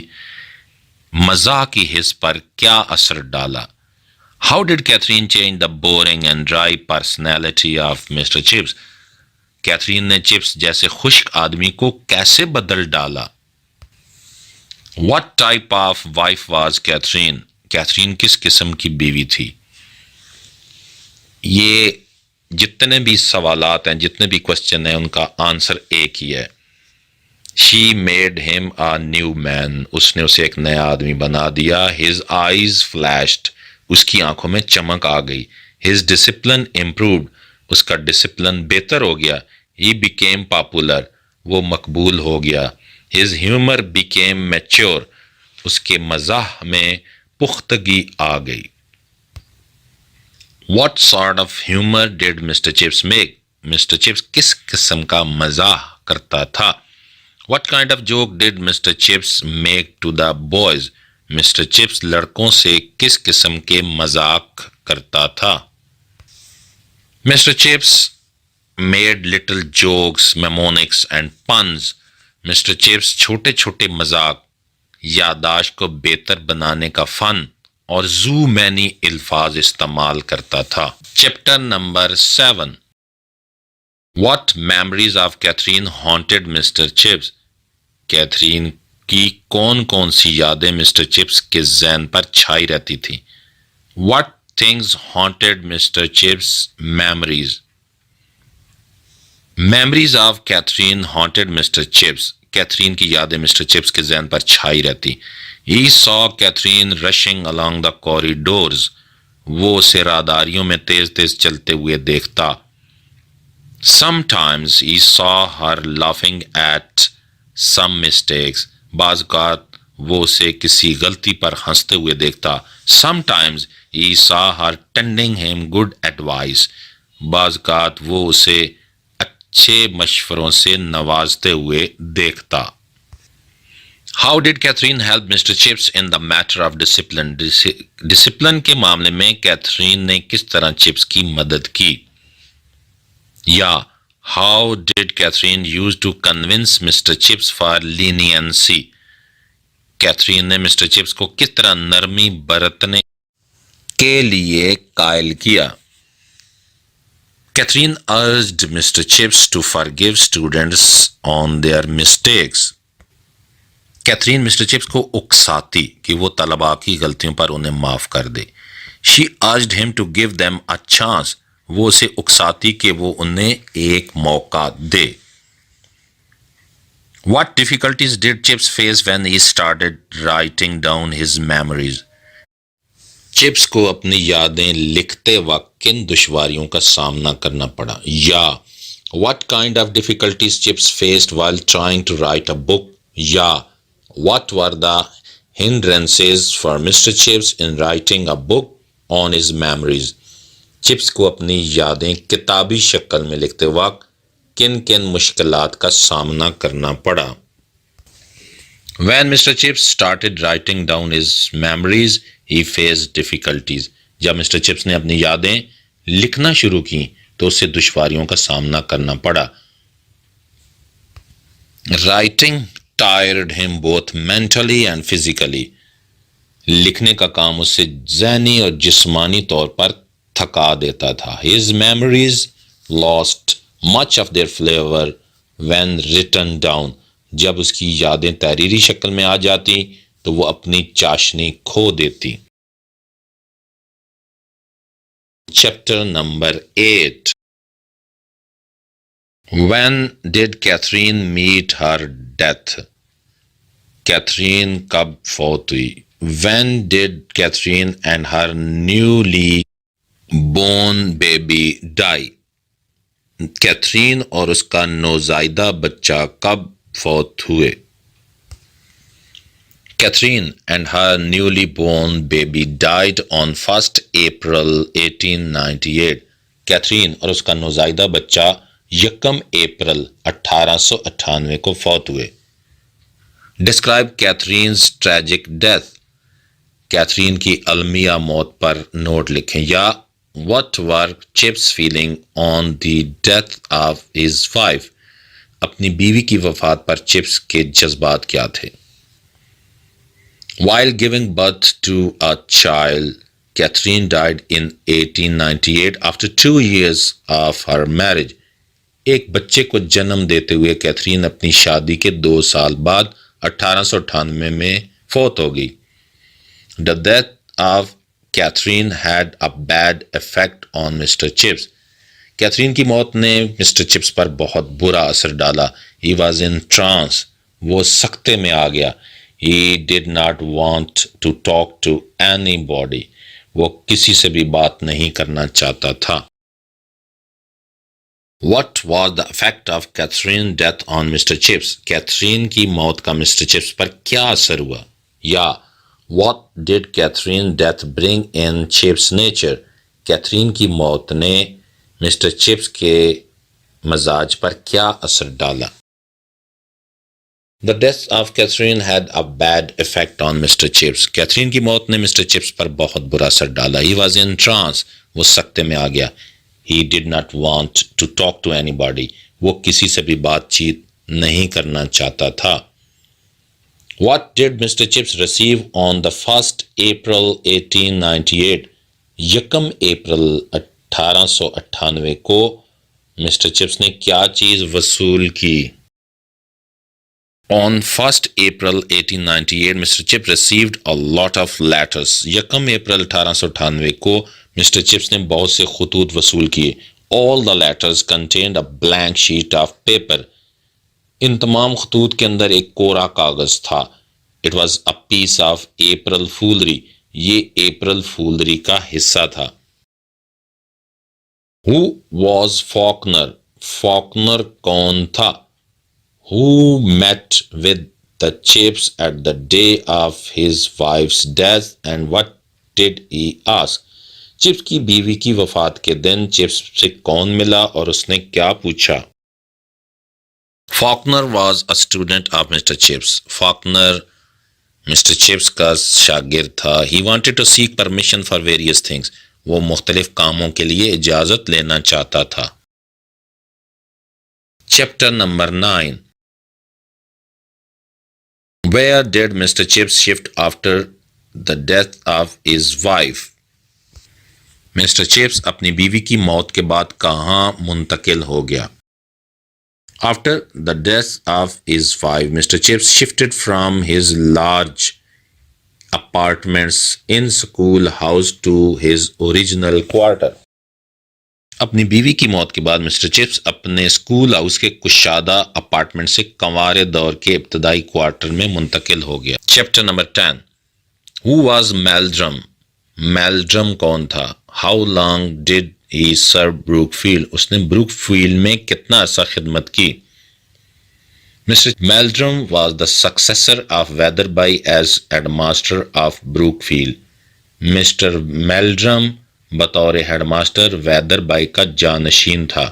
مزاح کی حس پر کیا اثر ڈالا؟ How did Catherine change the boring and dry personality of Mr. Chips? Catherine نے چپس جیسے خشک آدمی کو کیسے بدل ڈالا؟ What type of wife was Catherine? Catherine کس قسم کی بیوی تھی؟ یہ جتنے بھی سوالات ہیں، جتنے بھی کوشچن ہیں، ان کا آنسر ایک ہی ہے. She made him a new man. اس نے اسے ایک نیا آدمی بنا دیا. His eyes flashed. اس کی آنکھوں میں چمک آ گئی. His discipline improved. اس کا ڈسپلن بہتر ہو گیا. He became popular. وہ مقبول ہو گیا. His humor became mature. اس کے مزاح میں پختگی آ گئی. What sort of humor did Mr. Chips make? Mr. Chips کس قسم کا مزاح کرتا تھا؟ What kind of joke did Mr. Chips make to the boys? Mr. Chips لڑکوں سے کس قسم کے مذاق کرتا تھا؟ Mr. Chips made little jokes, mnemonics and puns. Mr. Chips چھوٹے چھوٹے مذاق، یادداشت کو بہتر بنانے کا فن اور زو مینی الفاظ استعمال کرتا تھا. Chapter number 7. What memories of Catherine haunted Mr. Chips? Catherine کی کون کون سی یادیں مسٹر چپس کے ذہن پر چھائی رہتی تھی؟ What things haunted Mr. Chips' memories? Memories of Catherine haunted Mr. Chips. Catherine کی یادیں مسٹر چپس کے ذہن پر چھائی رہتی. He saw Catherine rushing along the corridors. وہ اسے راہداریوں میں تیز تیز چلتے ہوئے دیکھتا. Sometimes he saw her laughing at some mistakes. بعض اوقات وہ اسے کسی غلطی پر ہنستے ہوئے دیکھتا. Sometimes he saw her tending him good advice. بعض اوقات وہ اسے اچھے مشوروں سے نوازتے ہوئے دیکھتا. How did Catherine help Mr. Chips in the matter of discipline? Discipline کے معاملے میں کیتھرین نے کس طرح چپس کی مدد کی؟ یا How did Catherine use to convince Mr. Chips for leniency? Catherine نے مسٹر چپس کو کس طرح نرمی برتنے کے لیے قائل کیا؟ Catherine urged Mr. Chips to forgive students on their mistakes. Catherine Mr Chips کو اکساتی کہ وہ طلباء کی غلطیوں پر انہیں معاف کر دے. She urged him to give them a chance. وہ اسے اکساتی کہ وہ انہیں ایک موقع دے. What difficulties did Chips face when he started writing down his memories? Chips کو اپنی یادیں لکھتے وقت کن دشواریوں کا سامنا کرنا پڑا؟ یا What kind of difficulties Chips faced while trying to write a book? یا What were the hindrances for Mr. Chips in writing a book on his memories? Chips کو اپنی یادیں کتابی شکل میں لکھتے وقت کن کن مشکلات کا سامنا کرنا پڑا؟ When Mr. Chips started writing down his memories, he faced difficulties. جب مسٹر چپس نے اپنی یادیں لکھنا شروع کی تو اسے دشواریوں کا سامنا کرنا پڑا. Writing tired him both mentally and physically. لکھنے کا کام اسے ذہنی اور جسمانی طور پر تھکا دیتا تھا. His memories lost much of their flavor when written down. جب اس کی یادیں تحریری شکل میں آ جاتی تو وہ اپنی چاشنی کھو دیتی. Chapter number 8. When did Catherine meet her death? Catherine کب فوت ہوئی؟ When did Catherine and her newly born baby die? Catherine اور اس کا نوزائیدہ بچہ کب فوت ہوئے؟ Catherine and her newly born baby died on 1st April 1898. Catherine اور اس کا نوزائیدہ بچہ 1 اپریل 1898 کو فوت ہوئے. Describe Catherine's tragic death. Catherine کی المیہ موت پر نوٹ لکھیں. یا What were Chip's feeling on the death of his wife? اپنی بیوی کی وفات پر چپس کے جذبات کیا تھے؟ While giving birth to a child, Catherine died in 1898 after 2 years of her marriage. ایک بچے کو جنم دیتے ہوئے کیتھرین اپنی شادی کے 2 سال بعد 1898 میں فوت ہو گئی. The death of Catherine had a bad effect on Mr. Chips. Catherine کی موت نے مسٹر چپس پر بہت برا اثر ڈالا. He was in trance. وہ سکتے میں آ گیا. He did not want to talk to anybody. وہ کسی سے بھی بات نہیں کرنا چاہتا تھا. What was the effect of Catherine's death on Mr. Chips? Catherine کی موت کا مسٹر چپس پر کیا اثر ہوا؟ یا What did Catherine's death bring in Chip's nature? Catherine کی موت نے مسٹر چپس کے مزاج پر کیا اثر ڈالا؟ The death of Catherine had a bad effect on Mr. Chips. Catherine کی موت نے مسٹر چپس پر بہت برا اثر ڈالا. He was in trance. وہ سکتے میں آ گیا. He did not want to talk to anybody. وہ کسی سے بھی بات چیت نہیں کرنا چاہتا تھا. What did Mr. Chips receive on the 1st April 1898? 1 April 1898 کو مسٹر چپس نے کیا چیز وصول کی؟ On 1st April 1898, Mr. Chips received a lot of letters. 1 April 1898 کو مسٹر چپس نے بہت سے خطوط وصول کیے. All the letters contained a blank sheet of paper. ان تمام خطوط کے اندر ایک کورا کاغذ تھا. It was a piece of April foolery. یہ اپریل فولری کا حصہ تھا. Who was Faulkner? Faulkner کون تھا؟ Who met with the Chips at the day of his wife's death and what did he ask? Chips کی بیوی کی وفات کے دن چپس سے کون ملا اور اس نے کیا پوچھا؟ Faulkner was a student of Mr. Chips. Faulkner Mr Chips کا شاگرد تھا. He wanted to seek permission for various things. وہ مختلف کاموں کے لیے اجازت لینا چاہتا تھا. Chapter number 9. Where did Mr. Chips shift after the death of his wife? Mr Chips اپنی بیوی کی موت کے بعد کہاں منتقل ہو گیا؟ After the death of his wife, Mr. Chips shifted from his large apartments in School House to his original quarter. اپنی بیوی کی موت کے بعد مسٹر چپس اپنے اسکول ہاؤس کے کشادہ اپارٹمنٹ سے کنوارے دور کے ابتدائی کوارٹر میں منتقل ہو گیا. Chapter number 10. Who was Meldrum? Meldrum کون تھا؟ How long did he serve Brookfield? اس نے بروک فیلڈ میں کتنا عرصہ خدمت کی؟ Mr. Meldrum was the successor of Weatherby as headmaster of Brookfield. Mr. Meldrum بطور ہیڈ ماسٹر ویدربائی کا جانشین تھا.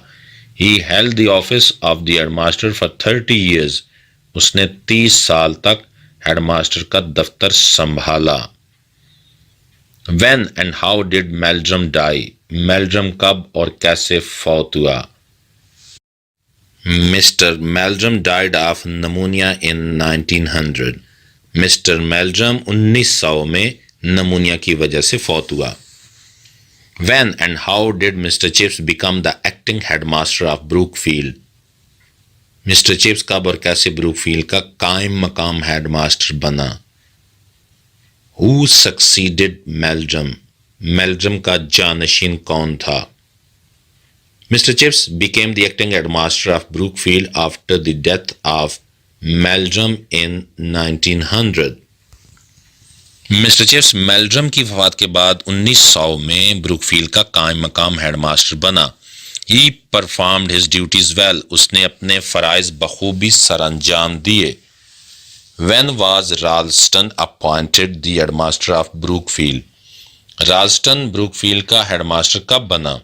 He held the office of the headmaster for 30 years. اس نے 30 سال تک ہیڈ ماسٹر کا دفتر سنبھالا. When and how did Meldrum die? میلڈرم کب اور کیسے فوت ہوا؟ Mr Meldrum died of pneumonia in 1900. Mr Meldrum 1900 میں نمونیا کی وجہ سے فوت ہوا. When and how did Mr. Chips become the acting headmaster of Brookfield? Mister Chips کب اور کیسے بروک فیلڈ کا قائم مقام ہیڈ ماسٹر بنا؟ Who succeeded Meldrum? میلڈرم کا جانشین کون تھا؟ Mr. Chips became the acting headmaster of Brookfield after the death of Meldrum in 1900. Mr Chips Meldrum کی وفات کے بعد 1900 میں بروک فیلڈ کا قائم مقام ہیڈ ماسٹر بنا. He performed his duties well. اس نے اپنے فرائض بخوبی سر انجام دیے. When was Ralston appointed the headmaster of Brookfield? Ralston Brookfield کا ہیڈ ماسٹر کب بنا؟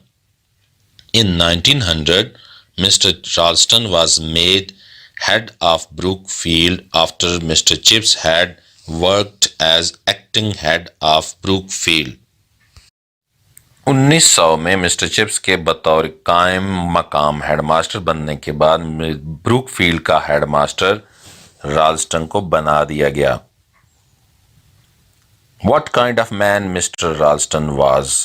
In 1900, Mr. Ralston was made head of Brookfield after Mr. Chips had worked as acting head of Brookfield. 1900 میں mister Chips کے بطور قائم مقام head master بننے کے بعد بروک فیلڈ کا ہیڈ ماسٹر رالسٹن کو بنا دیا گیا. What kind of man Mr. Ralston was?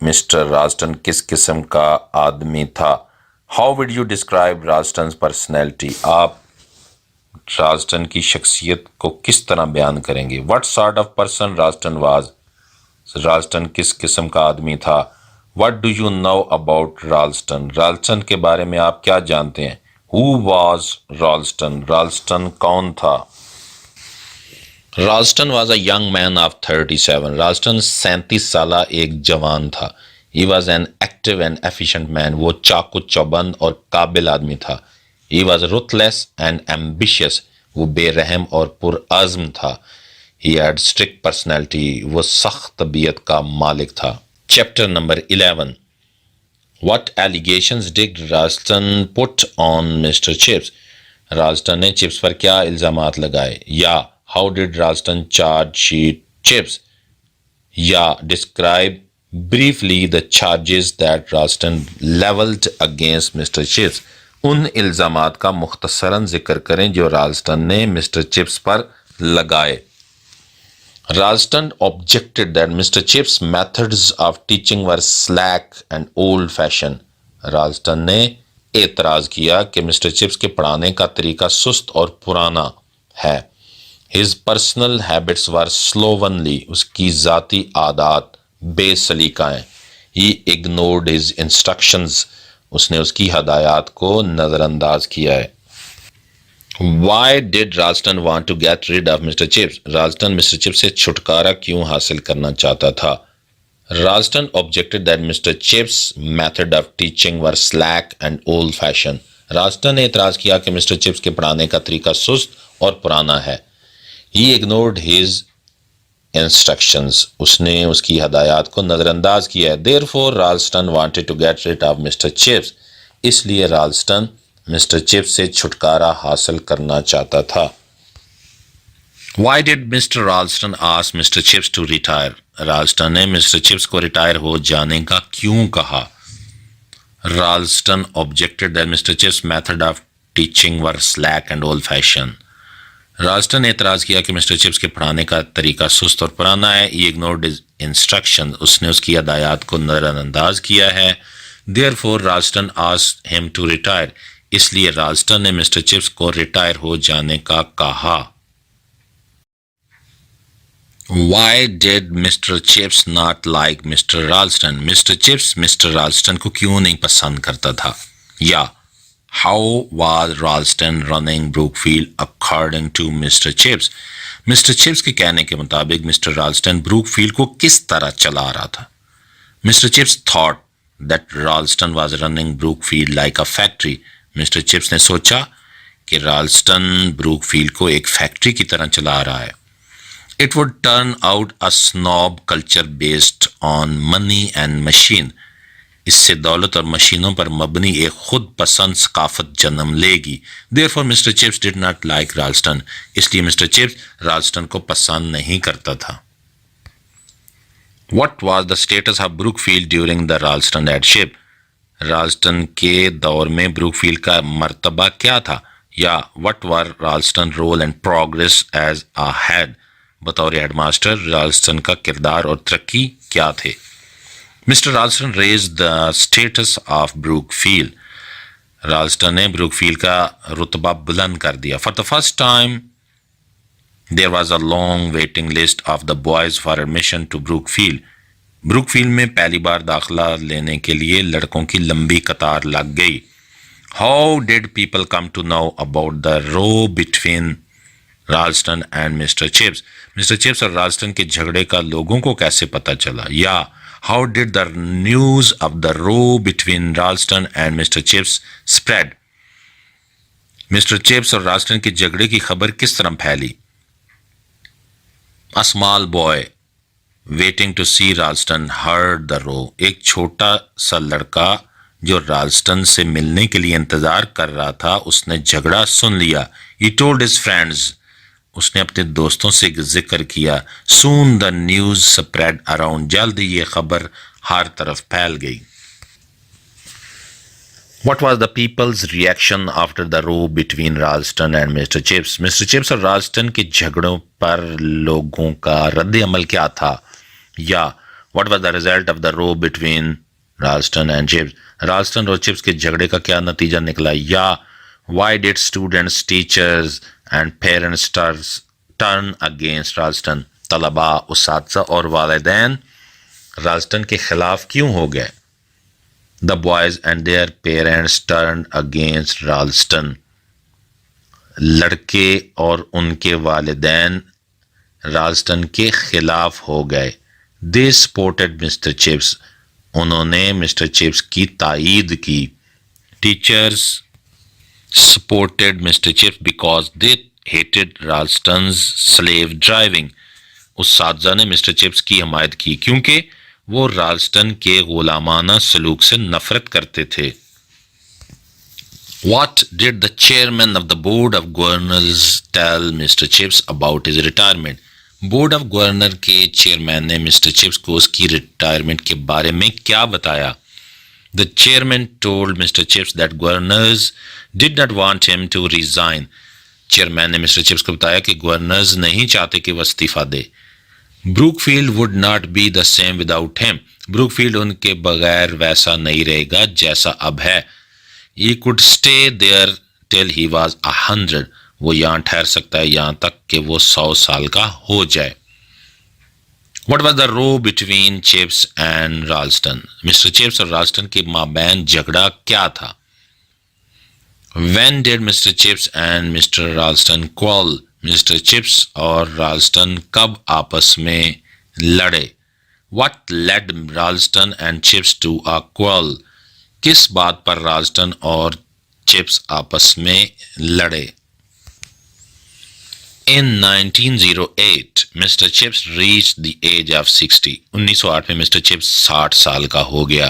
Mr Ralston کس قسم کا آدمی تھا؟ How would you describe Ralston's personality? آپ رالسٹن کی شخصیت کو کس طرح بیان کریں گے؟ What sort of person Ralston was? رالسٹن کس قسم کا آدمی تھا؟ What do you know about Ralston? رالسٹن کے بارے میں آپ کیا جانتے ہیں؟ Who was Ralston? رالسٹن کون تھا؟ رالسٹن was a young man of 37. رالسٹن 37 سالہ ایک جوان تھا. He was an active and efficient man. وہ چاق و چوبند اور قابل آدمی تھا. He was ruthless and ambitious. وہ بے رحم اور پرعزم تھا. He had strict personality. وہ سخت طبیعت کا مالک تھا. Chapter number 11. What allegations did Ralston put on Mr. Chips? رالسٹن نے چپس پر کیا الزامات لگائے؟ یا how did Ralston charge sheet Chips? یا describe briefly the charges that Ralston leveled against Mr. Chips. ان الزامات کا مختصراً ذکر کریں جو رالسٹن نے مسٹر چپس پر لگائے. Ralston objected that Mr. Chips' methods of teaching were slack and old-fashioned. رالسٹن نے اعتراض کیا کہ مسٹر چپس کے پڑھانے کا طریقہ سست اور پرانا ہے. His personal habits were slovenly. اس کی ذاتی عادات بے سلیقہ ہیں. He ignored his instructions. اس نے اس کی ہدایات کو نظر انداز کیا ہے. Why did Ralston want to get rid of Mr. Chips? Ralston Mr Chips سے چھٹکارا کیوں حاصل کرنا چاہتا تھا؟ Ralston objected that Mr. Chips' method of teaching were slack and old-fashioned. رالسٹن نے اعتراض کیا کہ مسٹر چپس کے پڑھانے کا طریقہ سست اور پرانا ہے. He ignored his instructions. اس نے اس کی ہدایات کو نظر انداز کیا ہے. Therefore, Ralston wanted to get rid of Mr. Chips. اس لیے رالسٹن مسٹر چپس سے چھٹکارا حاصل کرنا چاہتا تھا. Why did Mr. Ralston ask Mr. Chips to retire? رالسٹن نے مسٹر چپس کو ریٹائر ہو جانے کا کیوں کہا؟ Ralston objected that Mr. Chips' method of teaching were slack and old-fashioned. رالسٹن نے اعتراض کیا کہ مسٹر چپس کے پڑھانے کا طریقہ سست اور پرانا ہے. He ignored his instructions. اس نے اس کی ہدایات کو نظر انداز کیا ہے. Therefore, Ralston asked him to retire. اس لیے رالسٹن نے مسٹر چپس کو ریٹائر ہو جانے کا کہا. Why did Mr. Chips not like Mr. Ralston? Mister Chips Mr Ralston کو کیوں نہیں پسند کرتا تھا؟ یا how was Ralston running Brookfield according to Mr. Chips? Mister Chips کے کہنے کے مطابق مسٹر رالسٹن بروک فیلڈ کو کس طرح چلا رہا تھا؟ Mister Chips thought that Ralston was running Brookfield like a factory. Mister Chips نے سوچا کہ رالسٹن بروک فیلڈ کو ایک فیکٹری کی طرح چلا رہا ہے. It would turn out a snob culture based on money and machine. اس سے دولت اور مشینوں پر مبنی ایک خود پسند ثقافت جنم لے گی. Therefore, Mr. Chips did not like Ralston. اس لیے مسٹر چپس رالسٹن کو پسند نہیں کرتا تھا. What was the status of Brookfield during the Ralston headship? رالسٹن کے دور میں بروکفیلڈ کا مرتبہ کیا تھا؟ یا what were Ralston role and progress as a head? بطور ہیڈ ماسٹر رالسٹن کا کردار اور ترقی کیا تھے؟ Mr Ralston raised the status of Brookfield. Ralston نے بروکفیلڈ کا رتبہ بلند کر دیا. For the first time there was a long waiting list of the boys for admission to Brookfield. Brookfield میں پہلی بار داخلہ لینے کے لیے لڑکوں کی لمبی قطار لگ گئی. How did people come to know about the row between Ralston and Mr Chips? Mr Chips اور رالسٹن کے جھگڑے کا لوگوں کو کیسے پتہ چلا؟ یا how did the news of the row between Ralston and Mr Chips spread? Mr Chips اور رالسٹن کے جھگڑے کی خبر کس طرح پھیلی؟ A small boy waiting to see Ralston heard the row. ایک چھوٹا سا لڑکا جو رالسٹن سے ملنے کے لیے انتظار کر رہا تھا اس نے جھگڑا سن لیا. He told his friends. اس نے اپنے دوستوں سے ذکر کیا. Soon the news spread around. جلد یہ خبر ہر طرف پھیل گئی. What was the people's reaction after the row between Ralston and Mr. Chips? Mr. Chips اور رالسٹن کے جھگڑوں پر لوگوں کا رد عمل کیا تھا؟ یا what was the result of the row between Ralston and Chips? رالسٹن اور چپس کے جھگڑے کا کیا نتیجہ نکلا؟ یا why did students, teachers and parents turn against Ralston? طلباء، اساتذہ اور والدین رالسٹن کے خلاف کیوں ہو گئے؟ The boys and their parents turned against Ralston. لڑکے اور ان کے والدین رالسٹن کے خلاف ہو گئے. They supported Mr. Chips. انہوں نے مسٹر چپس کی تائید کی. Teachers supported Mr. Chips because they hated Ralston's slave driving. اساتذہ نے مسٹر چپس کی حمایت کی کیونکہ وہ رالسٹن کے غلامانہ سلوک سے نفرت کرتے تھے. What did the chairman of the board of governors tell Mr. Chips about his retirement? Board of governor کے چیئرمین نے مسٹر چپس کو اس کی ریٹائرمنٹ کے بارے میں کیا بتایا؟ The chairman told Mr. Chips that governors did not want him to resign. Chairman نے مسٹر چپس کو بتایا کہ گورنرز نہیں چاہتے کہ وہ استعفیٰ دے. بروکفیلڈ would not be the same without him. بروکفیلڈ ان کے بغیر ویسا نہیں رہے گا جیسا اب ہے. He could stay there till he was 100. وہ یہاں ٹھہر سکتا ہے یہاں تک کہ وہ 100 سال کا ہو جائے. What was the row between Chips and Ralston? Mister Chips اور رالسٹن کے مابین جھگڑا کیا تھا؟ When did Mr. Chips and Mr. Ralston quarrel? Mister Chips اور رالسٹن کب آپس میں لڑے؟ What led Ralston and Chips to a quarrel? کس بات پر رالسٹن اور چپس آپس میں لڑے؟ In 1908, Mr. Chips reached the age of 60. 1908 میں مسٹر چپس 60 سال کا ہو گیا.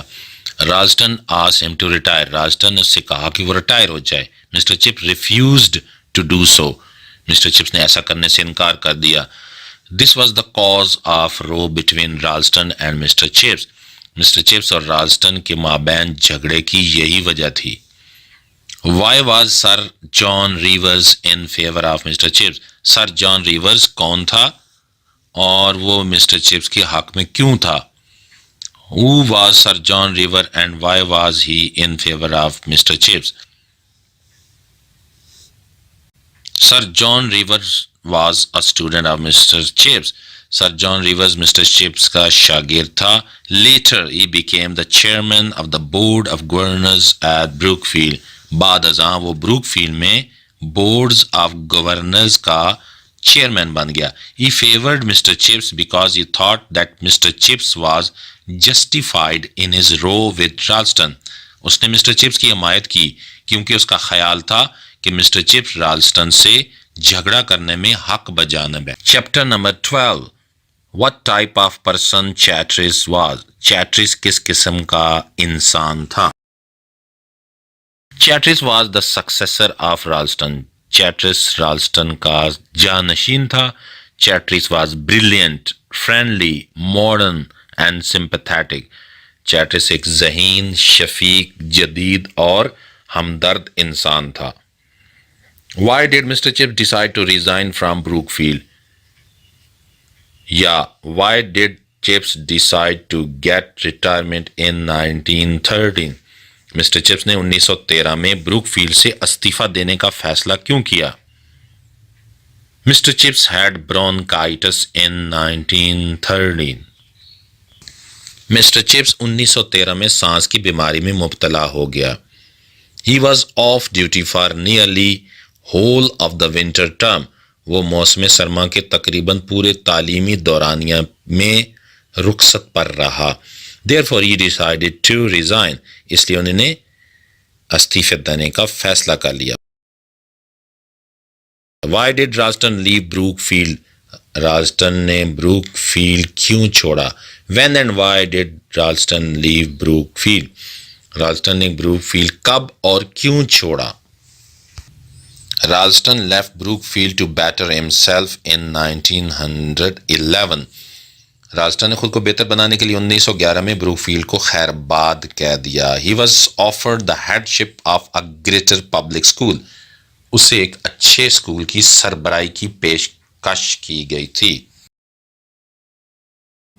رالسٹن asked him to retire. رالسٹن نے اس سے کہا کہ وہ ریٹائر ہو جائے. Mister Chips refused to do so. Mister Chips نے ایسا کرنے سے انکار کر دیا. This was the cause of row between Ralston and Mr. Chips. Mister Chips اور رالسٹن کے مابین جھگڑے کی یہی وجہ تھی. Why was Sir John Rivers in favor of Mr. Chips? Sir John Rivers کون تھا اور وہ مسٹر چپس کے حق میں کیوں تھا؟ Who was Sir John Rivers and why was he in favor of Mr. Chips? Sir John Rivers was a student of Mr. Chips. Sir John Rivers Mr. Chips کا شاگرد تھا. Later he became the chairman of the board of governors at Brookfield. بعد ازاں وہ بروکفیلڈ میں boards of governors کا chairman بن گیا. He favored Mr. Chips because he thought that Mr. Chips was justified in his row with Ralston. اس نے Mr Chips کی حمایت کی کیونکہ اس کا خیال تھا کہ مسٹر چپس رالسٹن سے جھگڑا کرنے میں حق بجانب ہے. Chapter number 12. What type of person Chatteris was? Chatteris کس قسم کا انسان تھا؟ Chatteris was the successor of Ralston. Chatteris رالسٹن کا جانشین تھا. Chatteris was brilliant, friendly, modern and sympathetic. چیٹرس ایک ذہین، شفیق، جدید اور ہمدرد انسان تھا. Why did Mr. Chips decide to resign from Brookfield? یا why did Chips decide to get retirement in 1913? Mister Chips نے 1913 میں بروک فیلڈ سے استعفیٰ دینے کا فیصلہ کیوں کیا؟ Mister Chips had bronchitis in 1913. Mister Chips 1913 میں سانس کی بیماری میں مبتلا ہو گیا. He was off duty for nearly whole of the winter term. وہ موسم سرما کے تقریباً پورے تعلیمی دورانیہ میں رخصت پر رہا. Therefore he decided to resign. اس لیے انہوں نے استعفیٰ دینے کا فیصلہ کر لیا. Why did Ralston leave Brookfield? رالسٹن نے بروک فیلڈ کیوں چھوڑا؟ When and why did Ralston leave Brookfield? رالسٹن نے بروک فیلڈ کب اور کیوں چھوڑا؟ Ralston left Brookfield to better himself in 1911. رالسٹن نے خود کو بہتر بنانے کے لیے 1911 میں بروک فیلڈ کو خیر باد کہہ دیا. He was offered the headship of a greater public school. اسے ایک اچھے اسکول کی سربراہی کی پیشکش کی گئی تھی.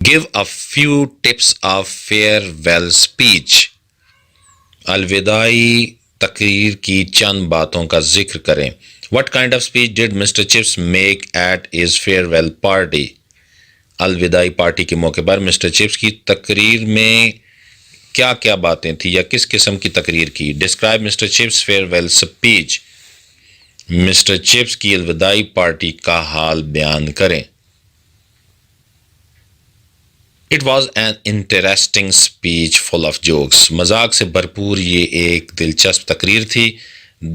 Give a few tips of farewell speech. الوداعی تقریر کی چند باتوں کا ذکر کریں. What kind of speech did Mr. Chips make at his farewell party? الوداعی پارٹی کے موقع پر مسٹر چپس کی تقریر میں کیا کیا باتیں تھیں یا کس قسم کی تقریر کی؟ Describe Mr. Chips' farewell speech. Mister Chips کی الوداعی پارٹی کا حال بیان کریں. It was an interesting speech full of jokes. مذاق سے بھرپور یہ ایک دلچسپ تقریر تھی.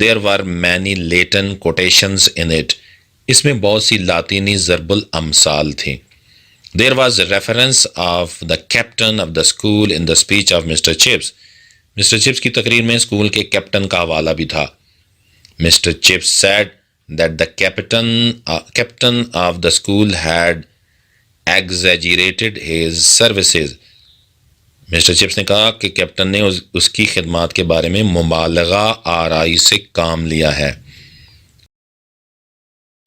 There were many Latin quotations in it. اس میں بہت سی لاطینی ضرب الامثال تھیں. There was a reference of the captain of the school in the speech of Mr. Chips. Mister Chips کی تقریر میں اسکول کے کیپٹن کا حوالہ بھی تھا. Mr. Chips said that the captain of the school had exaggerated his services. Mister Chips نے کہا کہ کیپٹن نے اس کی خدمات کے بارے میں مبالغہ آرائی سے کام لیا ہے.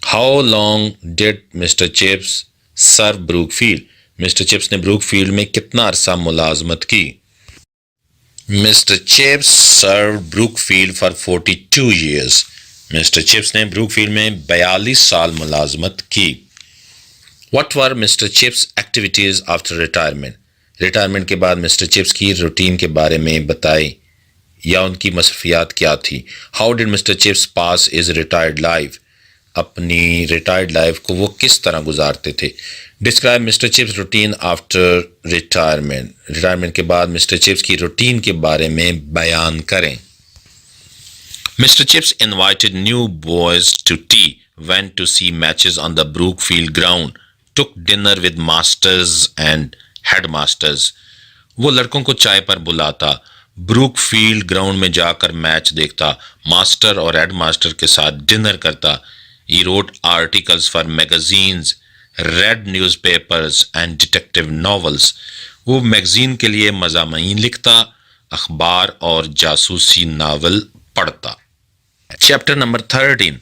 How long did Mr. Chips serve Brookfield? Mister Chips نے بروک فیلڈ میں کتنا عرصہ ملازمت کی؟ Mister Chips served Brookfield for 42 years. Mister Chips نے بروک فیلڈ میں 42 سال ملازمت کی. What were Mr. Chips' activities after retirement? Retirement کے بعد مسٹر چپس کی روٹین کے بارے میں بتائیں یا ان کی مصروفیات کیا تھی. How did Mr. Chips pass his retired life? اپنی ریٹائرڈ لائف کو وہ کس طرح گزارتے تھے. Describe mister Chips routine after retirement. Retirement کے بعد مسٹر چپس کی روٹین کے بارے میں بیان کریں. Mister Chips invited new boys to tea, went to see matches on the Brookfield ground, took dinner with masters and headmasters. وہ لڑکوں کو چائے پر بلاتا, بروک فیلڈ گراؤنڈ میں جا کر میچ دیکھتا, ماسٹر اور ہیڈ ماسٹر کے ساتھ ڈنر کرتا. He wrote articles for magazines, read newspapers and detective novels. وہ میگزین کے لیے مضامین لکھتا, اخبار اور جاسوسی ناول پڑھتا. Chapter number 13.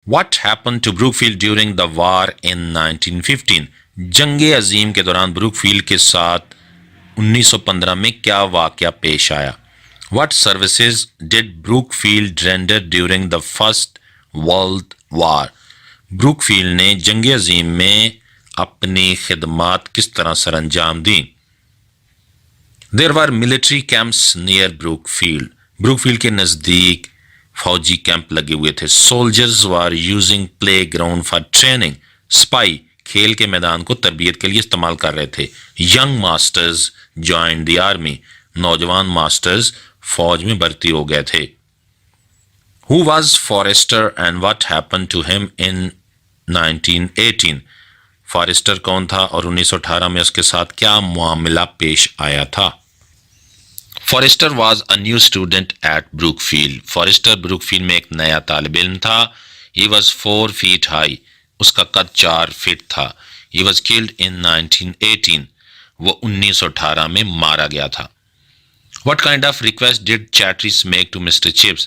What happened to Brookfield during the war in 1915? جنگ عظیم کے دوران بروک فیلڈ کے ساتھ 1915 میں کیا واقعہ پیش آیا؟ What services did Brookfield render during the First World War? Brookfield نے جنگ عظیم میں اپنی خدمات کس طرح سر انجام دیں؟ There were military camps near Brookfield. Brookfield کے نزدیک فوجی کیمپ لگے ہوئے تھے. Soldiers were using playground for training. Spy کھیل کے میدان کو تربیت کے لیے استعمال کر رہے تھے. Young masters joined the army. نوجوان ماسٹرز فوج میں بھرتی ہو گئے تھے. Who was Forrester and what happened to him in 1918? Forester کون تھا اور 1918 میں اس کے ساتھ کیا معاملہ پیش آیا تھا؟ Forrester was a new student at Brookfield. Forrester Brookfield میں ایک نیا طالب علم تھا. He was 4 feet high. اس کا قد 4 فٹ تھا. He was killed in 1918. وہ 1918 میں مارا گیا تھا. What kind of request did Chatteris make to Mr. Chips?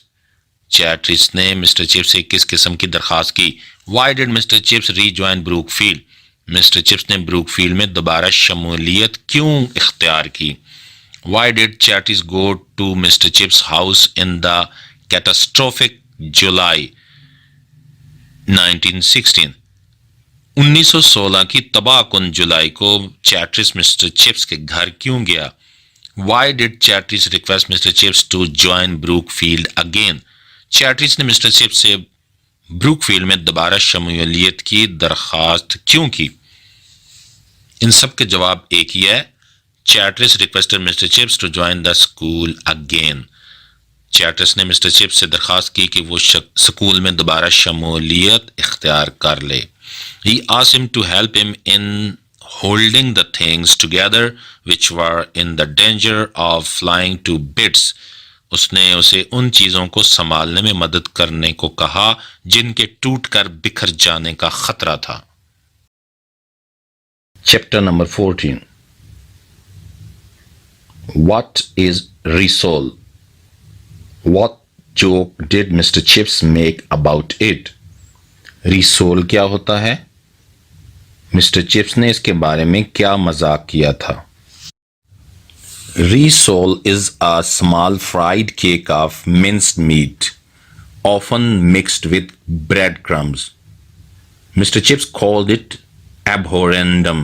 چیٹرس نے مسٹر چپس سے کس قسم کی درخواست کی؟ Why did Mr. Chips rejoin Brookfield? Mister Chips نے بروک فیلڈ میں دوبارہ شمولیت کیوں اختیار کی؟ Why did Chatteris go to Mr. Chips' house in the catastrophic July 1916? 1916 کی تباہ کن جولائی کو چیٹرس مسٹر چپس کے گھر کیوں گیا؟ Why did Chatteris request Mr. Chips to join Brookfield again? چیٹرس نے مسٹر چپس سے بروک فیلڈ میں دوبارہ شمولیت کی درخواست کیوں کی؟ ان سب کے جواب ایک ہی ہے. چیٹرس requested Mr. Chips to join the school again. چیٹرس نے مسٹر چپس سے درخواست کی کہ وہ سکول میں دوبارہ شمولیت اختیار کر لے. He asked him to help him in holding the things together which were in the danger of flying to bits. اس نے اسے ان چیزوں کو سنبھالنے میں مدد کرنے کو کہا جن کے ٹوٹ کر بکھر جانے کا خطرہ تھا. Chapter number 14. What is Risol? What joke did Mr. Chips make about it? Resul کیا ہوتا ہے؟ مسٹر چپس نے اس کے بارے میں کیا مذاق کیا تھا؟ Risol is a small fried cake of minced meat, often mixed with breadcrumbs. Mr. Chips called it abhorrendum,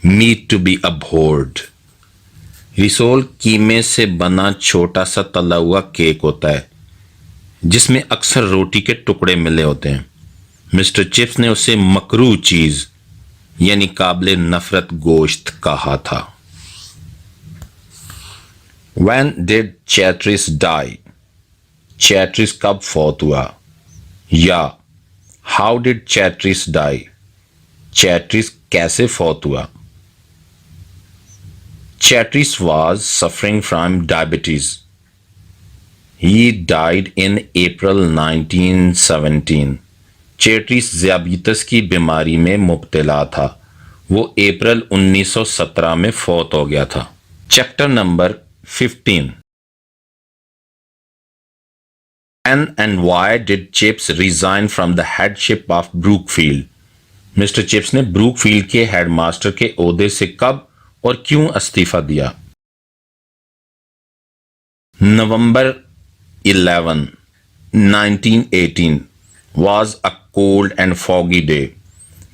meat to be abhorred. Resul کیمے سے بنا چھوٹا سا تلا ہوا کیک ہوتا ہے جس میں اکثر روٹی کے ٹکڑے ملے ہوتے ہیں. مسٹر چپس نے اسے مکروہ چیز یعنی قابل نفرت گوشت کہا تھا. When did Chatteris die? چیٹرس کب فوت ہوا؟ یا How did Chatteris die? چیٹرس کیسے فوت ہوا؟ Chatteris was suffering from diabetes. He died in April 1917. چیٹرس ذیابیطس کی بیماری میں مبتلا تھا. وہ اپریل 1917 میں فوت ہو گیا تھا. Chapter number 15. When and why did Chips resign from the headship of Brookfield? Mister Chips نے بروک فیلڈ کے ہیڈ ماسٹر کے عہدے سے کب اور کیوں استعفیٰ دیا؟ نومبر 11, 1918 was a cold and foggy day.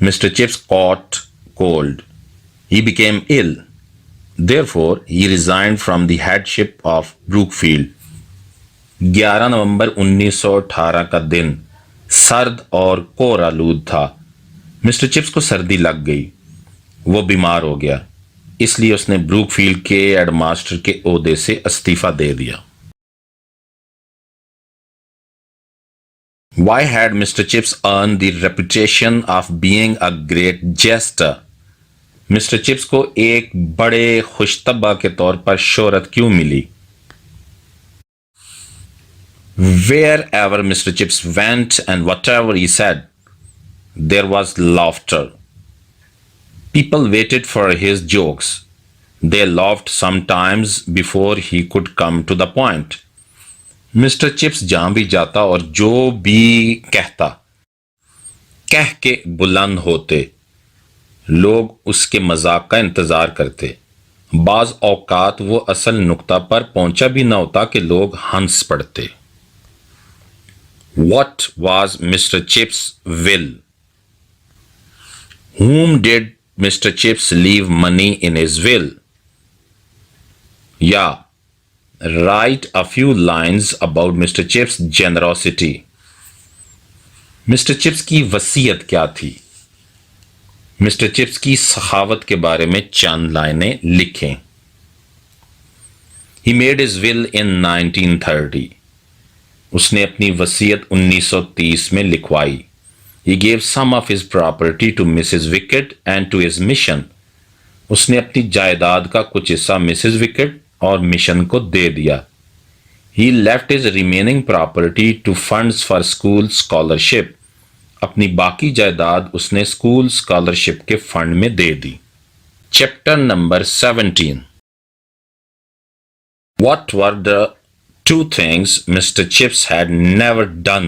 Mr. Chips caught cold. He became ill. Therefore, he resigned from the headship of Brookfield. 11 نومبر 1918 کا دن سرد اور کور آلود تھا. مسٹر چپس کو سردی لگ گئی. وہ بیمار ہو گیا. اس لیے اس نے بروک فیلڈ کے ہیڈ ماسٹر کے عہدے سے استعفیٰ دے دیا. Why had Mr. Chips earned the reputation of being a great jester? Mister Chips کو ایک بڑے خوش طبع کے طور پر شہرت کیوں ملی؟ Wherever Mr. Chips went and whatever he said, there was laughter. People waited for his jokes. They laughed sometimes before he could come to the point. Mister Chips جہاں بھی جاتا اور جو بھی کہتا کہہ کے بلند ہوتے. لوگ اس کے مذاق کا انتظار کرتے. بعض اوقات وہ اصل نقطہ پر پہنچا بھی نہ ہوتا کہ لوگ ہنس پڑتے. What was Mr. Chips' will? Whom did Mr. Chips leave money in his will? Yeah, write a few lines about Mr. Chips' generosity. Mister Chips کی وصیت کیا تھی؟ مسٹر چپس کی سخاوت کے بارے میں چند لائنیں لکھیں. He made his will in 1930. اس نے اپنی وصیت 1930 میں لکھوائی. He gave some of his property to Mrs. Wickett and to his mission. اس نے اپنی جائیداد کا کچھ حصہ مسز وکٹ اور مشن کو دے دیا. He left his remaining property to funds for school scholarship. اپنی باقی جائیداد اس نے اسکول اسکالرشپ کے فنڈ میں دے دی. Chapter number 17. What were the two things Mr. Chips had never done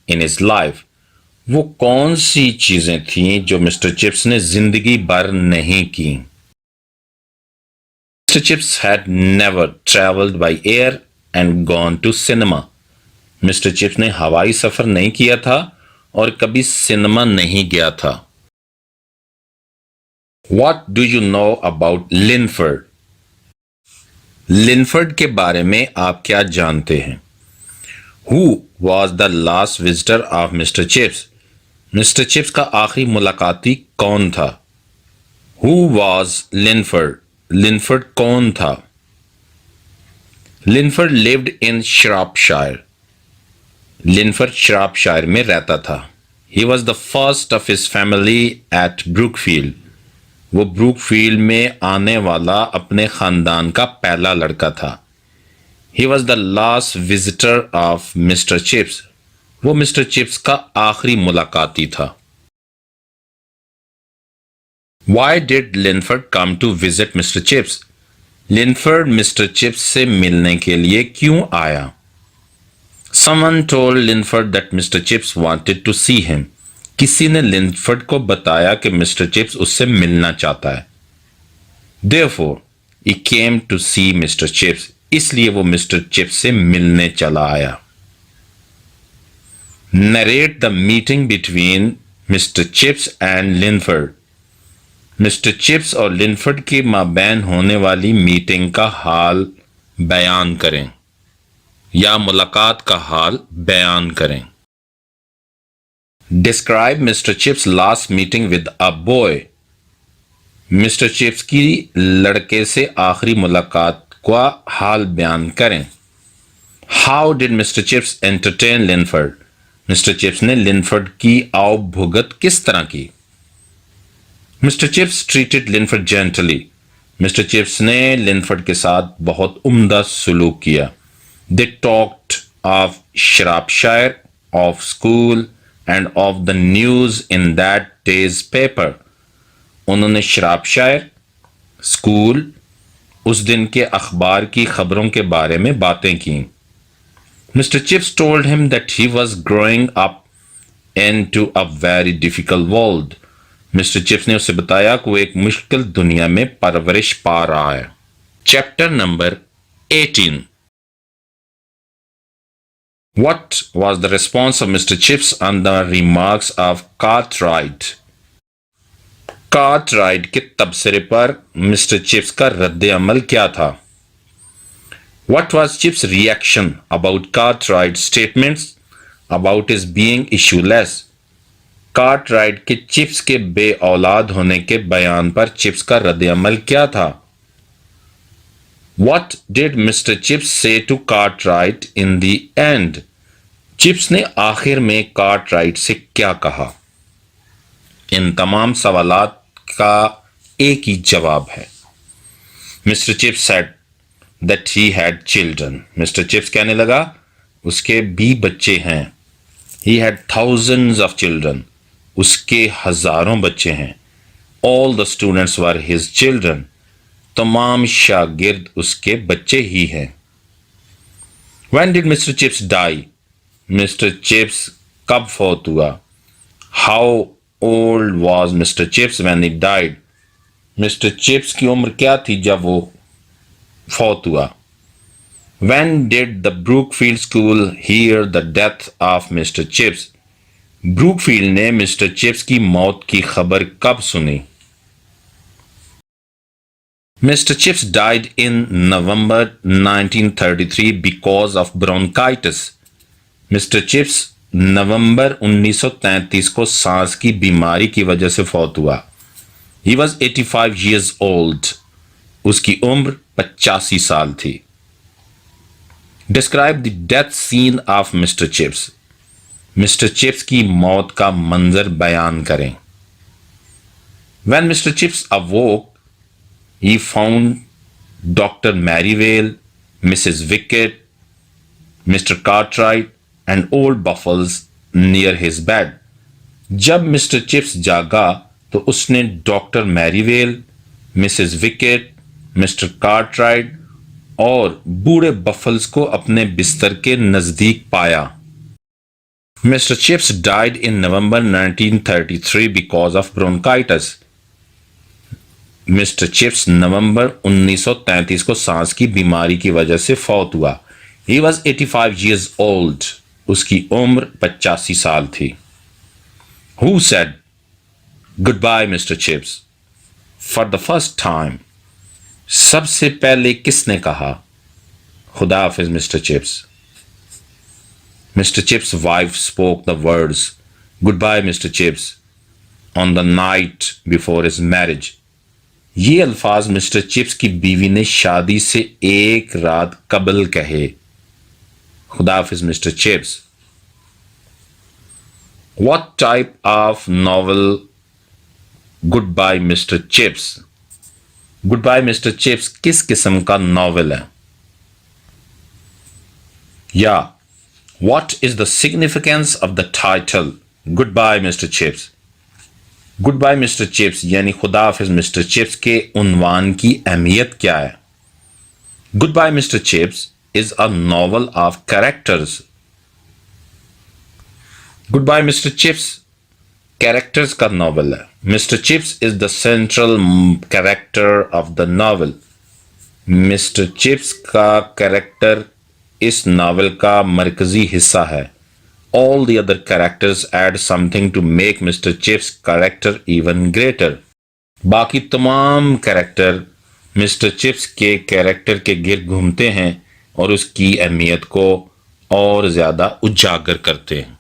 in his life? وہ کون سی چیزیں تھیں جو مسٹر چپس نے زندگی بھر نہیں کی؟ Mr. Chips had never traveled by air and gone to cinema. Mister Chips نے ہوائی سفر نہیں کیا تھا اور کبھی سنیما نہیں گیا تھا. What do you know about Linford? لنفرڈ کے بارے میں آپ کیا جانتے ہیں؟ Who was the last visitor of Mr. Chips? Mister Chips کا آخری ملاقاتی کون تھا؟ Who was Linford? لنفرڈ کون تھا؟ لنفرڈ lived in Shropshire. لنفرڈ شراپشائر میں رہتا تھا. He was the first of his family at Brookfield. وہ بروک فیلڈ میں آنے والا اپنے خاندان کا پہلا لڑکا تھا. He was the last visitor of Mr. Chips. وہ مسٹر چپس کا آخری ملاقاتی تھا. Why did Linford come to visit Mr. Chips? Linford Mr Chips سے ملنے کے لیے کیوں آیا؟ Someone told Linford that Mr. Chips wanted to see him. کسی نے لنفرڈ کو بتایا کہ مسٹر چپس اس سے ملنا چاہتا ہے. Therefore, he came to see Mr. Chips. اس لیے وہ مسٹر چپس سے ملنے چلا آیا. Narrate the meeting between Mr. Chips and Linford. Mister Chips اور لنفرڈ کے مابین ہونے والی میٹنگ کا حال بیان کریں یا ملاقات کا حال بیان کریں. Describe Mr. Chips' last meeting with a boy. Mister Chips کی لڑکے سے آخری ملاقات کا حال بیان کریں. How did Mr. Chips entertain Linford? Mister Chips نے لنفرڈ کی آؤ بھگت کس طرح کی؟ Mister Chips treated Linford gently. Mister Chips نے لنفرڈ کے ساتھ بہت عمدہ سلوک کیا. They talked of Shropshire, of school, and of the news in that day's paper. انہوں نے شراپشائر، اسکول، اس دن کے اخبار کی خبروں کے بارے میں باتیں کیں. Mr. Chips told him that he was growing up into a very difficult world. Mister Chips نے اسے بتایا کہ وہ ایک مشکل دنیا میں پرورش پا رہا ہے. Chapter number 18. What was the response of Mr. Chips on the remarks of Cartwright? Cartwright کے تبصرے پر مسٹر چپس کا رد عمل کیا تھا؟ What was Chips' reaction about Cartwright's statements about his being issueless? کارٹرائٹ کے چپس کے بے اولاد ہونے کے بیان پر چپس کا رد عمل کیا تھا؟ What did Mr. Chips say to Cartwright in the end? Chips نے آخر میں کارٹرائٹ سے کیا کہا؟ ان تمام سوالات کا ایک ہی جواب ہے. Mr. Chips said that he had children. Mr. Chips کہنے لگا اس کے بھی بچے ہیں. He had thousands of children. اس کے ہزاروں بچے ہیں. All the students were his children. تمام شاگرد اس کے بچے ہی ہیں. When did Mr. Chips die? Mr. Chips کب فوت ہوا؟ How old was Mr. Chips when he died? Mr. Chips کی عمر کیا تھی جب وہ فوت ہوا؟ When did the Brookfield School hear the death of Mr. Chips? Brookfield نے مسٹر چپس کی موت کی خبر کب سنی؟ Mr Chips died in November 1933 because of bronchitis. Mr Chips نومبر 1933 کو سانس کی بیماری کی وجہ سے فوت ہوا. He was 85 years old. اس کی عمر 85 سال تھی. Describe the death scene of Mr. Chips. Mister Chips کی موت کا منظر بیان کریں. When Mr. Chips awoke, he found Dr. Merivale, Mrs. Wickett, Mr. Cartwright and old Buffles near his bed. جب مسٹر چپس جاگا تو اس نے ڈاکٹر میری ویل، مسز وکٹ، مسٹر کارٹرائٹ اور بوڑھے بفلز کو اپنے بستر کے نزدیک پایا۔ Mr Chips died in November 1933 because of bronchitis. Mr Chips نومبر 1933 کو سانس کی بیماری کی وجہ سے فوت ہوا۔ He was 85 years old. اس کی عمر 85 سال تھی۔ Who said goodbye Mr. Chips? For the first time. سب سے پہلے کس نے کہا خدا حافظ mister Chips? Mr. Chips' wife spoke the words goodbye Mr. Chips on the night before his marriage. یہ الفاظ مسٹر چپس کی بیوی نے شادی سے ایک رات قبل کہے۔ خدا حافظ mister Chips. What type of novel Goodbye Mr. Chips? Goodbye Mr. Chips کس قسم کا ناول ہے؟ یا What is the significance of the title Goodbye Mr. Chips? Goodbye Mr. Chips یعنی خدا حافظ مسٹر چپس کے عنوان کی اہمیت کیا ہے؟ Goodbye Mr. Chips is a novel of characters. Goodbye Mr. Chips characters کا ناول ہے۔ Mr. Chips is the central character of the novel. Mr. Chips کا کریکٹر اس ناول کا مرکزی حصہ ہے۔ All the other characters add something to make Mr. Chips' character even greater. باقی تمام character mister Chips کے کریکٹر کے گرد گھومتے ہیں اور اس کی اہمیت کو اور زیادہ اجاگر کرتے ہیں۔